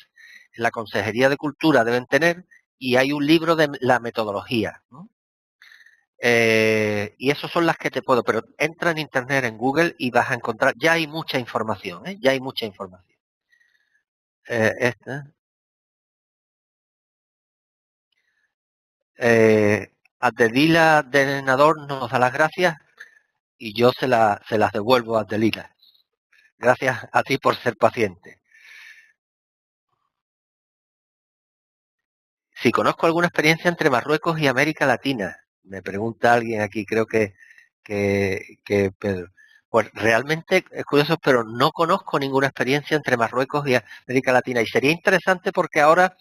en la Consejería de Cultura deben tener, y hay un libro de la metodología, ¿no? Y esas son las que te puedo, pero entra en internet, en Google, y vas a encontrar, ya hay mucha información, ¿eh? Ya hay mucha información. Esta, Adelila de Nador nos da las gracias y yo se las devuelvo a Adelila. Gracias a ti por ser paciente. Si conozco alguna experiencia entre Marruecos y América Latina, me pregunta alguien aquí, creo que Pedro. Pues realmente es curioso, pero no conozco ninguna experiencia entre Marruecos y América Latina. Y sería interesante porque ahora,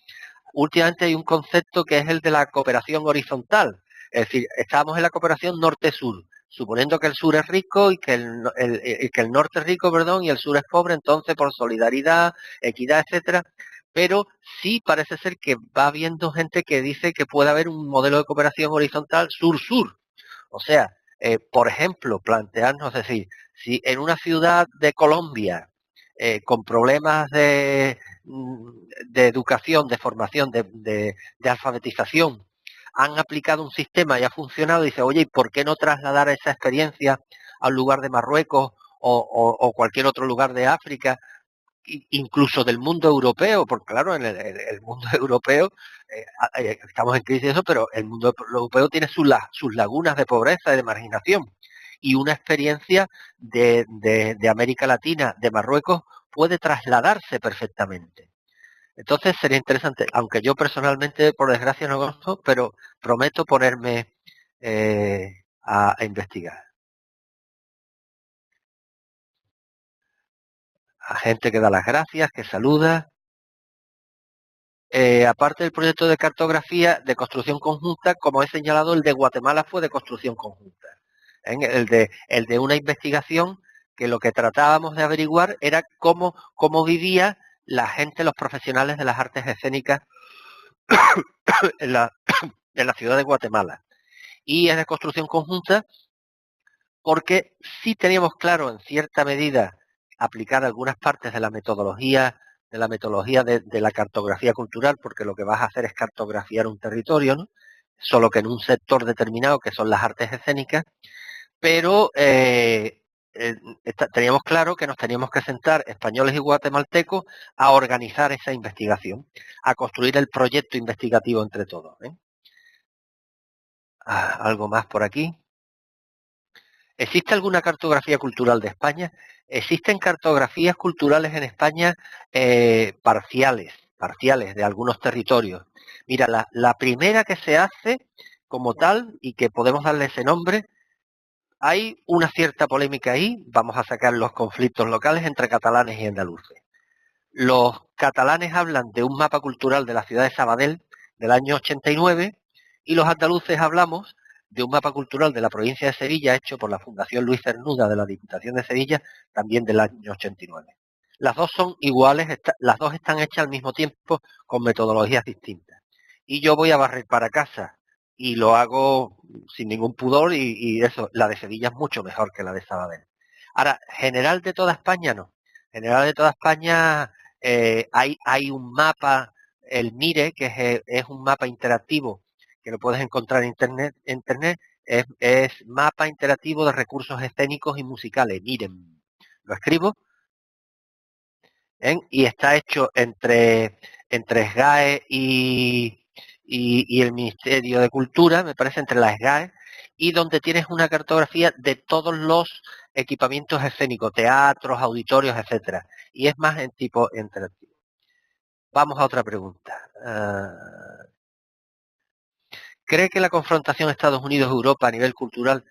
últimamente hay un concepto que es el de la cooperación horizontal. Es decir, estamos en la cooperación norte-sur, suponiendo que el sur es rico y que el norte es rico, perdón, y el sur es pobre, entonces por solidaridad, equidad, etcétera. Pero sí parece ser que va habiendo gente que dice que puede haber un modelo de cooperación horizontal sur-sur. O sea, por ejemplo, plantearnos, es decir, si en una ciudad de Colombia con problemas de educación, de formación, de alfabetización, han aplicado un sistema y ha funcionado, dice, oye, ¿y por qué no trasladar esa experiencia al lugar de Marruecos o cualquier otro lugar de África, incluso del mundo europeo? Porque claro, en el mundo europeo estamos en crisis, eso, pero el mundo europeo tiene sus lagunas de pobreza y de marginación. Y una experiencia de América Latina, de Marruecos, puede trasladarse perfectamente. Entonces sería interesante, aunque yo personalmente, por desgracia, no conozco, pero prometo ponerme a investigar. A gente que da las gracias, que saluda. Aparte del proyecto de cartografía de construcción conjunta, como he señalado, el de Guatemala fue de construcción conjunta. El de una investigación que lo que tratábamos de averiguar era cómo vivía la gente, los profesionales de las artes escénicas en la ciudad de Guatemala. Y es de construcción conjunta porque sí teníamos claro en cierta medida aplicar algunas partes de la metodología de la cartografía cultural, porque lo que vas a hacer es cartografiar un territorio, ¿no? Solo que en un sector determinado, que son las artes escénicas, pero teníamos claro que nos teníamos que sentar, españoles y guatemaltecos, a organizar esa investigación, a construir el proyecto investigativo entre todos, ¿eh? Algo más por aquí. ¿Existe alguna cartografía cultural de España? Existen cartografías culturales en España parciales de algunos territorios. Mira, la primera que se hace como tal y que podemos darle ese nombre, hay una cierta polémica ahí, vamos a sacar los conflictos locales entre catalanes y andaluces. Los catalanes hablan de un mapa cultural de la ciudad de Sabadell del año 89 y los andaluces hablamos de un mapa cultural de la provincia de Sevilla hecho por la Fundación Luis Cernuda de la Diputación de Sevilla también del año 89. Las dos son iguales, las dos están hechas al mismo tiempo con metodologías distintas. Y yo voy a barrer para casa y lo hago sin ningún pudor y eso, la de Sevilla es mucho mejor que la de Sabadell. Ahora, general de toda España no. General de toda España hay un mapa, el MIRE, que es un mapa interactivo que lo puedes encontrar en internet es mapa interactivo de recursos escénicos y musicales, miren, lo escribo, ¿eh? Y está hecho entre SGAE y el Ministerio de Cultura, me parece, entre la SGAE, y donde tienes una cartografía de todos los equipamientos escénicos, teatros, auditorios, etcétera. Y es más en tipo interactivo. Vamos a otra pregunta. ¿Cree que la confrontación Estados Unidos-Europa a nivel cultural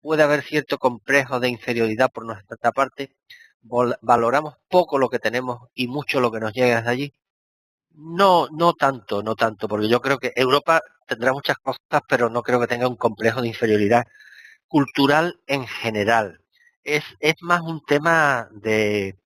puede haber cierto complejo de inferioridad por nuestra parte? ¿Valoramos poco lo que tenemos y mucho lo que nos llega desde allí? No, no tanto, porque yo creo que Europa tendrá muchas cosas, pero no creo que tenga un complejo de inferioridad cultural en general. Es más un tema de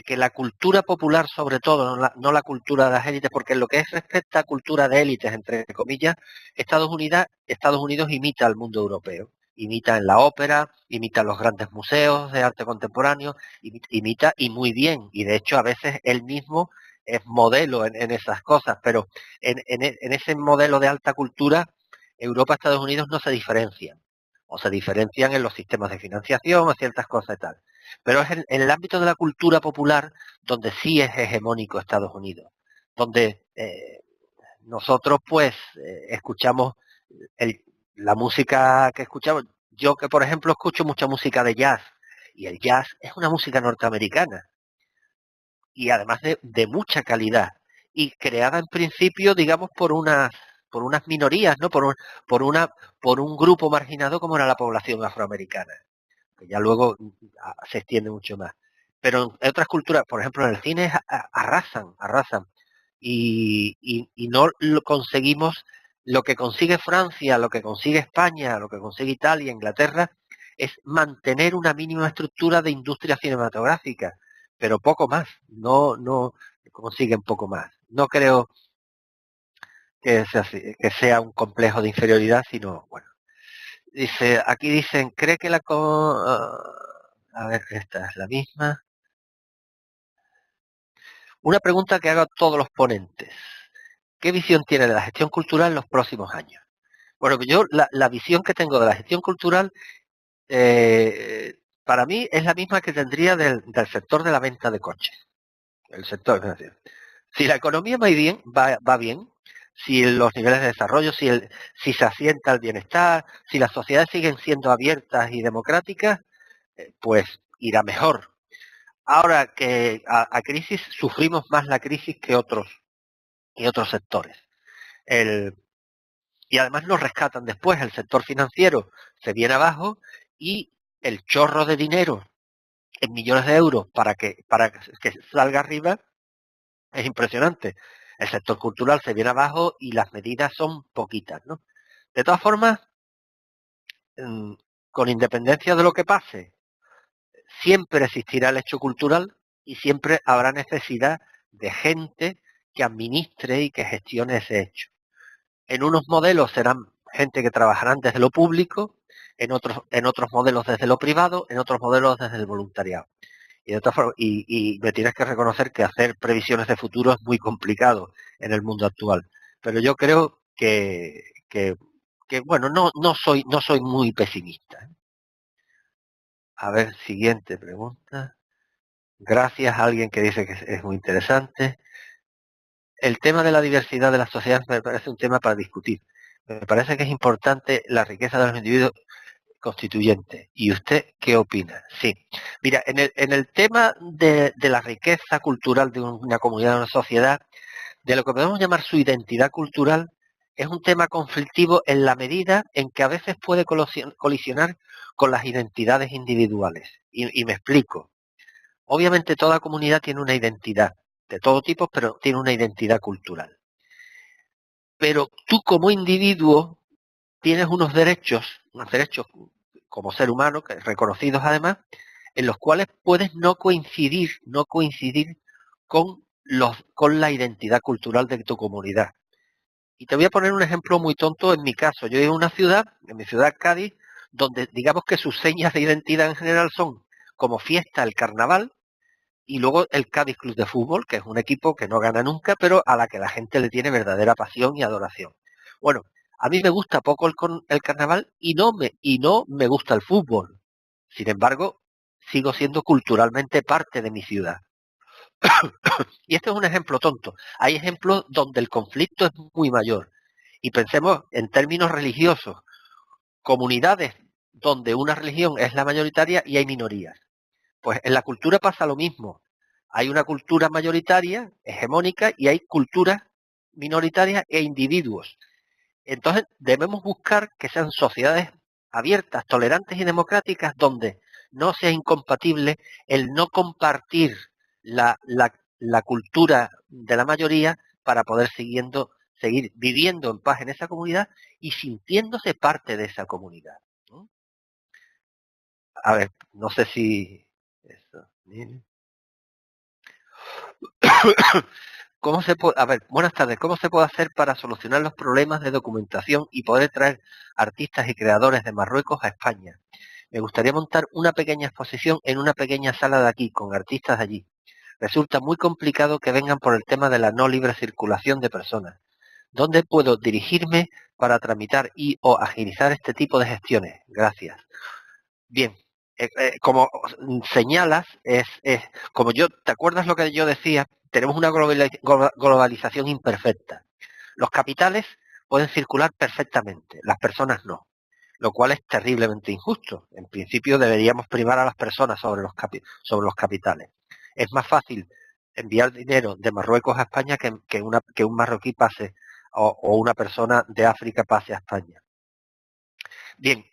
que la cultura popular, sobre todo, no la cultura de las élites, porque en lo que es respecta a cultura de élites, entre comillas, Estados Unidos imita al mundo europeo. Imita en la ópera, imita en los grandes museos de arte contemporáneo, imita y muy bien. Y de hecho a veces él mismo es modelo en esas cosas, pero en ese modelo de alta cultura, Europa y Estados Unidos no se diferencian. O se diferencian en los sistemas de financiación o ciertas cosas y tal. Pero es en el ámbito de la cultura popular donde sí es hegemónico Estados Unidos, donde nosotros pues escuchamos el, la música que escuchamos. Yo que por ejemplo escucho mucha música de jazz y el jazz es una música norteamericana y además de mucha calidad y creada en principio digamos por unas minorías, ¿no? Por un grupo marginado como era la población afroamericana que ya luego se extiende mucho más. Pero en otras culturas, por ejemplo en el cine, arrasan. Y no lo conseguimos, lo que consigue Francia, lo que consigue España, lo que consigue Italia, Inglaterra, es mantener una mínima estructura de industria cinematográfica, pero poco más, no consiguen poco más. No creo que sea un complejo de inferioridad, sino, bueno, dice, aquí dicen, ¿cree que a ver, esta es la misma. Una pregunta que hago a todos los ponentes. ¿Qué visión tiene de la gestión cultural en los próximos años? Bueno, yo la visión que tengo de la gestión cultural, para mí es la misma que tendría del sector de la venta de coches. El sector, es decir, si la economía va bien, si los niveles de desarrollo, si se asienta el bienestar, si las sociedades siguen siendo abiertas y democráticas, pues irá mejor. Ahora que a crisis sufrimos más la crisis que otros sectores. El, y además nos rescatan después, el sector financiero se viene abajo y el chorro de dinero en millones de euros para que salga arriba es impresionante. El sector cultural se viene abajo y las medidas son poquitas, ¿no? De todas formas, con independencia de lo que pase, siempre existirá el hecho cultural y siempre habrá necesidad de gente que administre y que gestione ese hecho. En unos modelos serán gente que trabajarán desde lo público, en otros modelos desde lo privado, en otros modelos desde el voluntariado. Y me tienes que reconocer que hacer previsiones de futuro es muy complicado en el mundo actual. Pero yo creo que bueno, no soy muy pesimista, ¿eh? A ver, siguiente pregunta. Gracias a alguien que dice que es muy interesante. El tema de la diversidad de las sociedades me parece un tema para discutir. Me parece que es importante la riqueza de los individuos constituyentes. ¿Y usted qué opina? Sí. Mira, en el tema de la riqueza cultural de una comunidad o una sociedad, de lo que podemos llamar su identidad cultural, es un tema conflictivo en la medida en que a veces puede colisionar con las identidades individuales. Y me explico. Obviamente toda comunidad tiene una identidad de todo tipo, pero tiene una identidad cultural. Pero tú como individuo tienes unos derechos como ser humano, que reconocidos además, en los cuales puedes no coincidir con la identidad cultural de tu comunidad. Y te voy a poner un ejemplo muy tonto en mi caso. Yo vivo en una ciudad, en mi ciudad Cádiz, donde digamos que sus señas de identidad en general son como fiesta, el carnaval, y luego el Cádiz Club de Fútbol, que es un equipo que no gana nunca, pero a la que la gente le tiene verdadera pasión y adoración. Bueno, a mí me gusta poco el carnaval y no me gusta el fútbol. Sin embargo, sigo siendo culturalmente parte de mi ciudad. Y este es un ejemplo tonto. Hay ejemplos donde el conflicto es muy mayor. Y pensemos en términos religiosos, comunidades donde una religión es la mayoritaria y hay minorías. Pues en la cultura pasa lo mismo. Hay una cultura mayoritaria, hegemónica, y hay culturas minoritarias e individuos. Entonces debemos buscar que sean sociedades abiertas, tolerantes y democráticas donde no sea incompatible el no compartir la cultura de la mayoría para poder seguir viviendo en paz en esa comunidad y sintiéndose parte de esa comunidad, ¿no? A ver, no sé si... Eso. A ver, buenas tardes. ¿Cómo se puede hacer para solucionar los problemas de documentación y poder traer artistas y creadores de Marruecos a España? Me gustaría montar una pequeña exposición en una pequeña sala de aquí, con artistas de allí. Resulta muy complicado que vengan por el tema de la no libre circulación de personas. ¿Dónde puedo dirigirme para tramitar y o agilizar este tipo de gestiones? Gracias. Bien, como señalas, como ¿te acuerdas lo que yo decía? Tenemos una globalización imperfecta. Los capitales pueden circular perfectamente, las personas no, lo cual es terriblemente injusto. En principio deberíamos primar a las personas sobre los capitales. Es más fácil enviar dinero de Marruecos a España que un marroquí pase o una persona de África pase a España. Bien,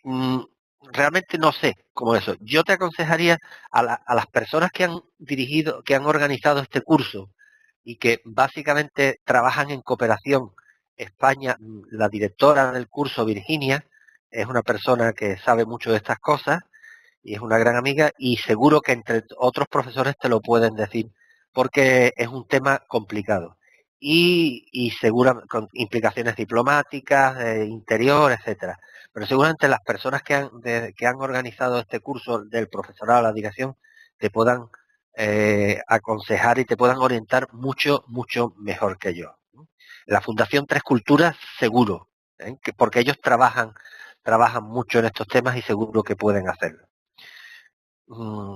realmente no sé cómo eso. Yo te aconsejaría a las personas que han dirigido, que han organizado este curso y que básicamente trabajan en cooperación. España, la directora del curso, Virginia, es una persona que sabe mucho de estas cosas y es una gran amiga y seguro que entre otros profesores te lo pueden decir porque es un tema complicado y seguro con implicaciones diplomáticas, interior, etcétera. Pero seguramente las personas que han organizado este curso del profesorado a la dirección te puedan aconsejar y te puedan orientar mucho, mucho mejor que yo, ¿no? La Fundación Tres Culturas seguro, porque ellos trabajan mucho en estos temas y seguro que pueden hacerlo. Mm,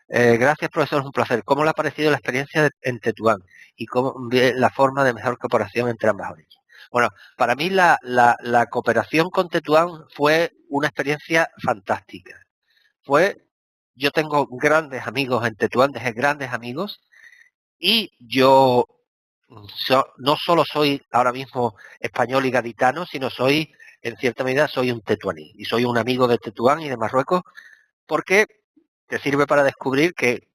gracias, profesor, es un placer. ¿Cómo le ha parecido la experiencia en Tetuán y cómo ve la forma de mejor cooperación entre ambas orillas? Bueno, para mí la cooperación con Tetuán fue una experiencia fantástica. Yo tengo grandes amigos en Tetuán, dejé grandes amigos, y yo no solo soy ahora mismo español y gaditano, sino en cierta medida, soy un tetuaní y soy un amigo de Tetuán y de Marruecos porque te sirve para descubrir que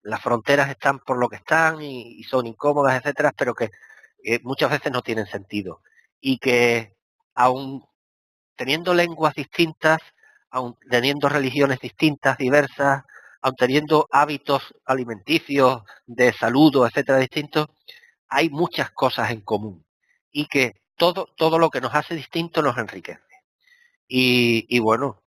las fronteras están por lo que están y son incómodas, etcétera, pero que muchas veces no tienen sentido y que aun teniendo lenguas distintas, aun teniendo religiones distintas, diversas, aun teniendo hábitos alimenticios, de salud, etcétera, distintos, hay muchas cosas en común y que todo lo que nos hace distinto nos enriquece. Y bueno,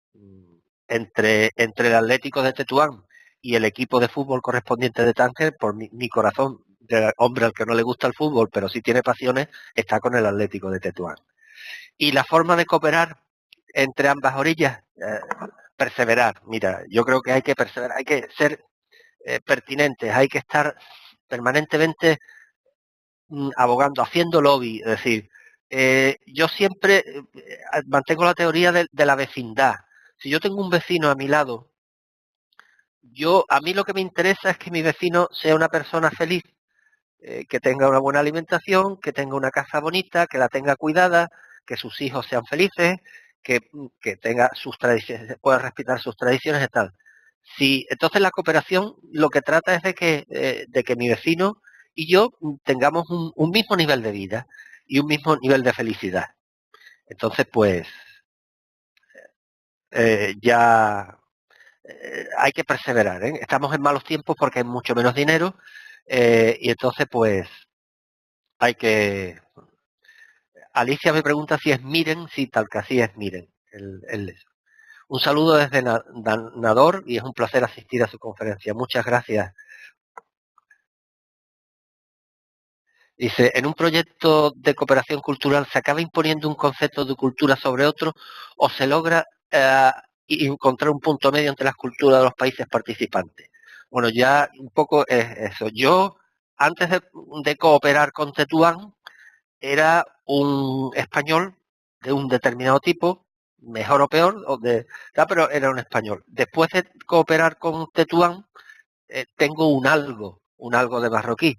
entre el Atlético de Tetuán y el equipo de fútbol correspondiente de Tánger, por mi corazón de hombre al que no le gusta el fútbol, pero sí tiene pasiones, está con el Atlético de Tetuán. Y la forma de cooperar entre ambas orillas, perseverar. Mira, yo creo que hay que perseverar, hay que ser pertinentes, hay que estar permanentemente abogando, haciendo lobby. Es decir, yo siempre mantengo la teoría de la vecindad. Si yo tengo un vecino a mi lado, a mí lo que me interesa es que mi vecino sea una persona feliz, que tenga una buena alimentación, que tenga una casa bonita, que la tenga cuidada, que sus hijos sean felices, que tenga sus tradiciones, pueda respetar sus tradiciones y tal. Si, entonces la cooperación lo que trata es de que mi vecino y yo tengamos un mismo nivel de vida y un mismo nivel de felicidad. Entonces, pues, ya hay que perseverar, ¿eh? Estamos en malos tiempos porque hay mucho menos dinero, y entonces, pues, hay que... Alicia me pregunta si es Miren, sí, tal que así es Miren. Un saludo desde Nador y es un placer asistir a su conferencia. Muchas gracias. Dice, en un proyecto de cooperación cultural se acaba imponiendo un concepto de cultura sobre otro o se logra encontrar un punto medio entre las culturas de los países participantes. Bueno, ya un poco es eso. Yo, antes de cooperar con Tetuán, era un español de un determinado tipo, mejor o peor, pero era un español. Después de cooperar con Tetuán, tengo un algo de marroquí.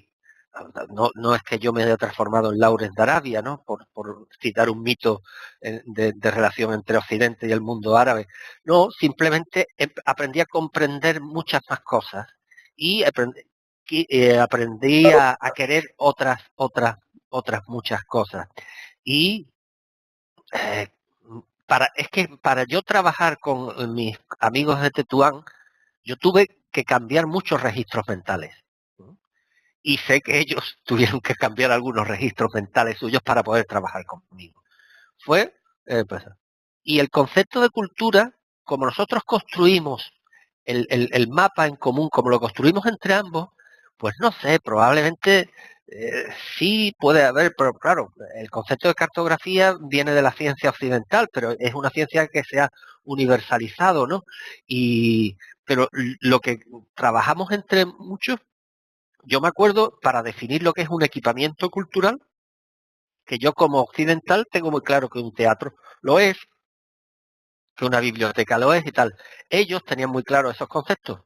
No es que yo me haya transformado en Lawrence de Arabia, ¿no? Por citar un mito de relación entre Occidente y el mundo árabe. No, simplemente aprendí a comprender muchas más cosas y aprendí a querer otras muchas cosas. Y eh, es que para yo trabajar con mis amigos de Tetuán, yo tuve que cambiar muchos registros mentales. Y sé que ellos tuvieron que cambiar algunos registros mentales suyos para poder trabajar conmigo. Fue, pues, y el concepto de cultura, como nosotros construimos el mapa en común, como lo construimos entre ambos, pues no sé, probablemente sí puede haber, pero claro, el concepto de cartografía viene de la ciencia occidental, pero es una ciencia que se ha universalizado, ¿no? Pero lo que trabajamos entre muchos, yo me acuerdo, para definir lo que es un equipamiento cultural, que yo como occidental tengo muy claro que un teatro lo es, que una biblioteca lo es y tal. Ellos tenían muy claro esos conceptos,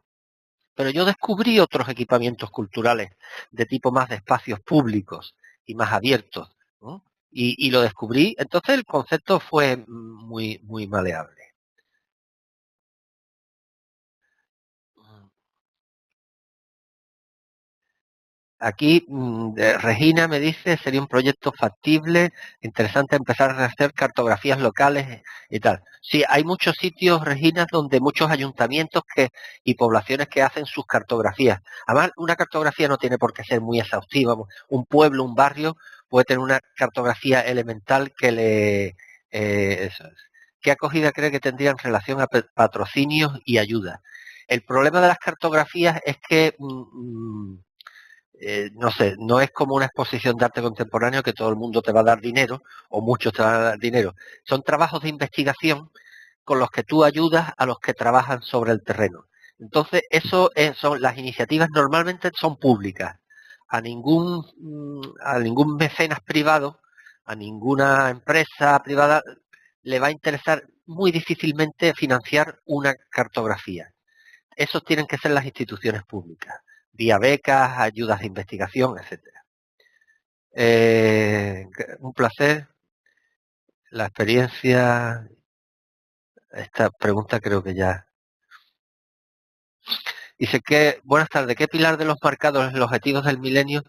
pero yo descubrí otros equipamientos culturales de tipo más de espacios públicos y más abiertos, ¿no? Y lo descubrí, entonces el concepto fue muy maleable. Aquí Regina me dice, sería un proyecto factible, interesante empezar a hacer cartografías locales y tal. Sí, hay muchos sitios, Regina, donde muchos ayuntamientos y poblaciones que hacen sus cartografías. Además, una cartografía no tiene por qué ser muy exhaustiva. Un pueblo, un barrio, puede tener una cartografía elemental eso es. ¿Qué acogida cree que tendría en relación a patrocinios y ayudas? El problema de las cartografías es que... no sé, no es como una exposición de arte contemporáneo que todo el mundo te va a dar dinero o muchos te van a dar dinero. Son trabajos de investigación con los que tú ayudas a los que trabajan sobre el terreno. Entonces, son las iniciativas normalmente son públicas. A ningún mecenas privado, a ninguna empresa privada le va a interesar muy difícilmente financiar una cartografía. Esos tienen que ser las instituciones públicas, vía becas, ayudas de investigación, etcétera. Un placer, la experiencia, esta pregunta creo que ya. Dice que, buenas tardes, ¿qué pilar de los marcados en los objetivos del milenio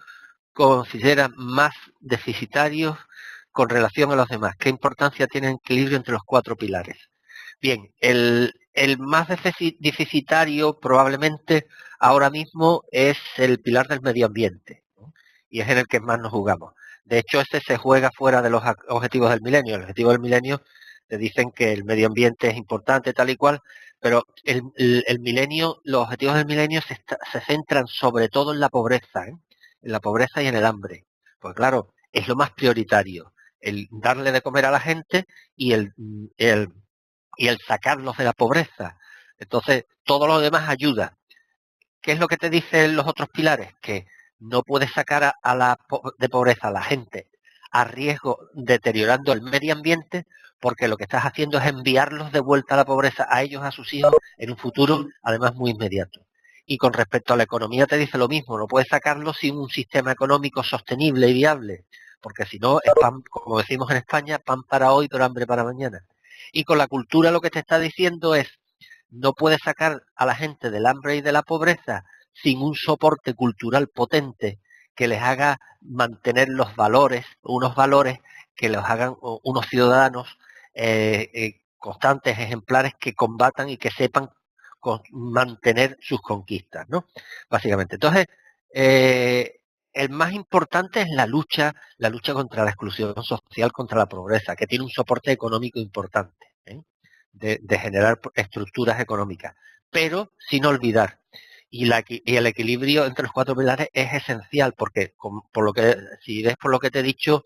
considera más deficitarios con relación a los demás? ¿Qué importancia tiene el equilibrio entre los 4 pilares? Bien, el más deficitario probablemente ahora mismo es el pilar del medio ambiente, ¿no? Y es en el que más nos jugamos. De hecho, ese se juega fuera de los objetivos del milenio. El objetivo del milenio te dicen que el medio ambiente es importante tal y cual, pero el milenio, los objetivos del milenio se centran sobre todo en la pobreza, ¿eh? En la pobreza y en el hambre. Pues claro, es lo más prioritario, el darle de comer a la gente y el sacarlos de la pobreza. Entonces, todo lo demás ayuda. ¿Qué es lo que te dicen los otros pilares? Que no puedes sacar de pobreza a la gente a riesgo deteriorando el medio ambiente, porque lo que estás haciendo es enviarlos de vuelta a la pobreza a ellos, a sus hijos, en un futuro además muy inmediato. Y con respecto a la economía te dice lo mismo, no puedes sacarlo sin un sistema económico sostenible y viable, porque si no, es pan, como decimos en España, pan para hoy, pero hambre para mañana. Y con la cultura lo que te está diciendo es, no puedes sacar a la gente del hambre y de la pobreza sin un soporte cultural potente que les haga mantener los valores, unos valores que los hagan unos ciudadanos constantes, ejemplares, que combatan y que sepan mantener sus conquistas, ¿no? Básicamente. Entonces, el más importante es la lucha contra la exclusión social, contra la pobreza, que tiene un soporte económico importante, ¿eh? De generar estructuras económicas, pero sin olvidar. Y el equilibrio entre los cuatro pilares es esencial, porque por lo que, si ves por lo que te he dicho,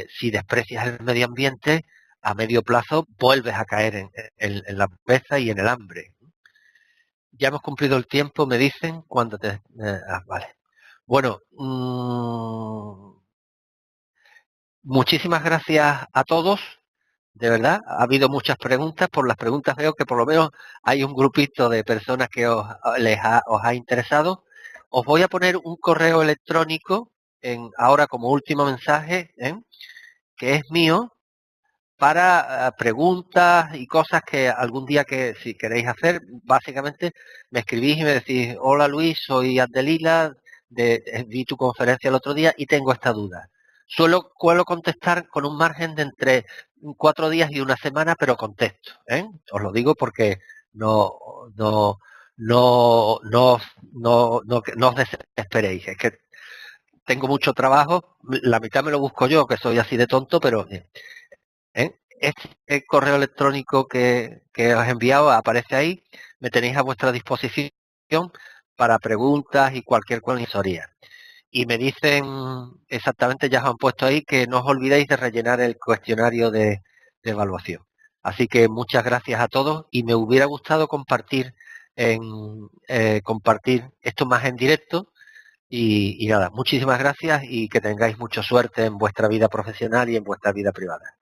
si desprecias el medio ambiente, a medio plazo vuelves a caer en la pobreza y en el hambre. Ya hemos cumplido el tiempo, me dicen, cuando te... vale. Bueno, muchísimas gracias a todos. De verdad, ha habido muchas preguntas. Por las preguntas veo que por lo menos hay un grupito de personas que os ha interesado. Os voy a poner un correo electrónico ahora como último mensaje, ¿eh? Que es mío, para preguntas y cosas que algún día, que si queréis hacer, básicamente me escribís y me decís: hola Luis, soy Abdelila, vi tu conferencia el otro día y tengo esta duda. Suelo contestar con un margen de entre 4 días y una semana, pero contesto, ¿eh? Os lo digo porque no, no, no os desesperéis. Es que tengo mucho trabajo, la mitad me lo busco yo, que soy así de tonto, pero este correo electrónico que os he enviado aparece ahí. Me tenéis a vuestra disposición para preguntas y cualquier asesoría. Y me dicen exactamente, ya os han puesto ahí, que no os olvidéis de rellenar el cuestionario de evaluación. Así que muchas gracias a todos, y me hubiera gustado compartir compartir esto más en directo. Y nada, muchísimas gracias y que tengáis mucha suerte en vuestra vida profesional y en vuestra vida privada.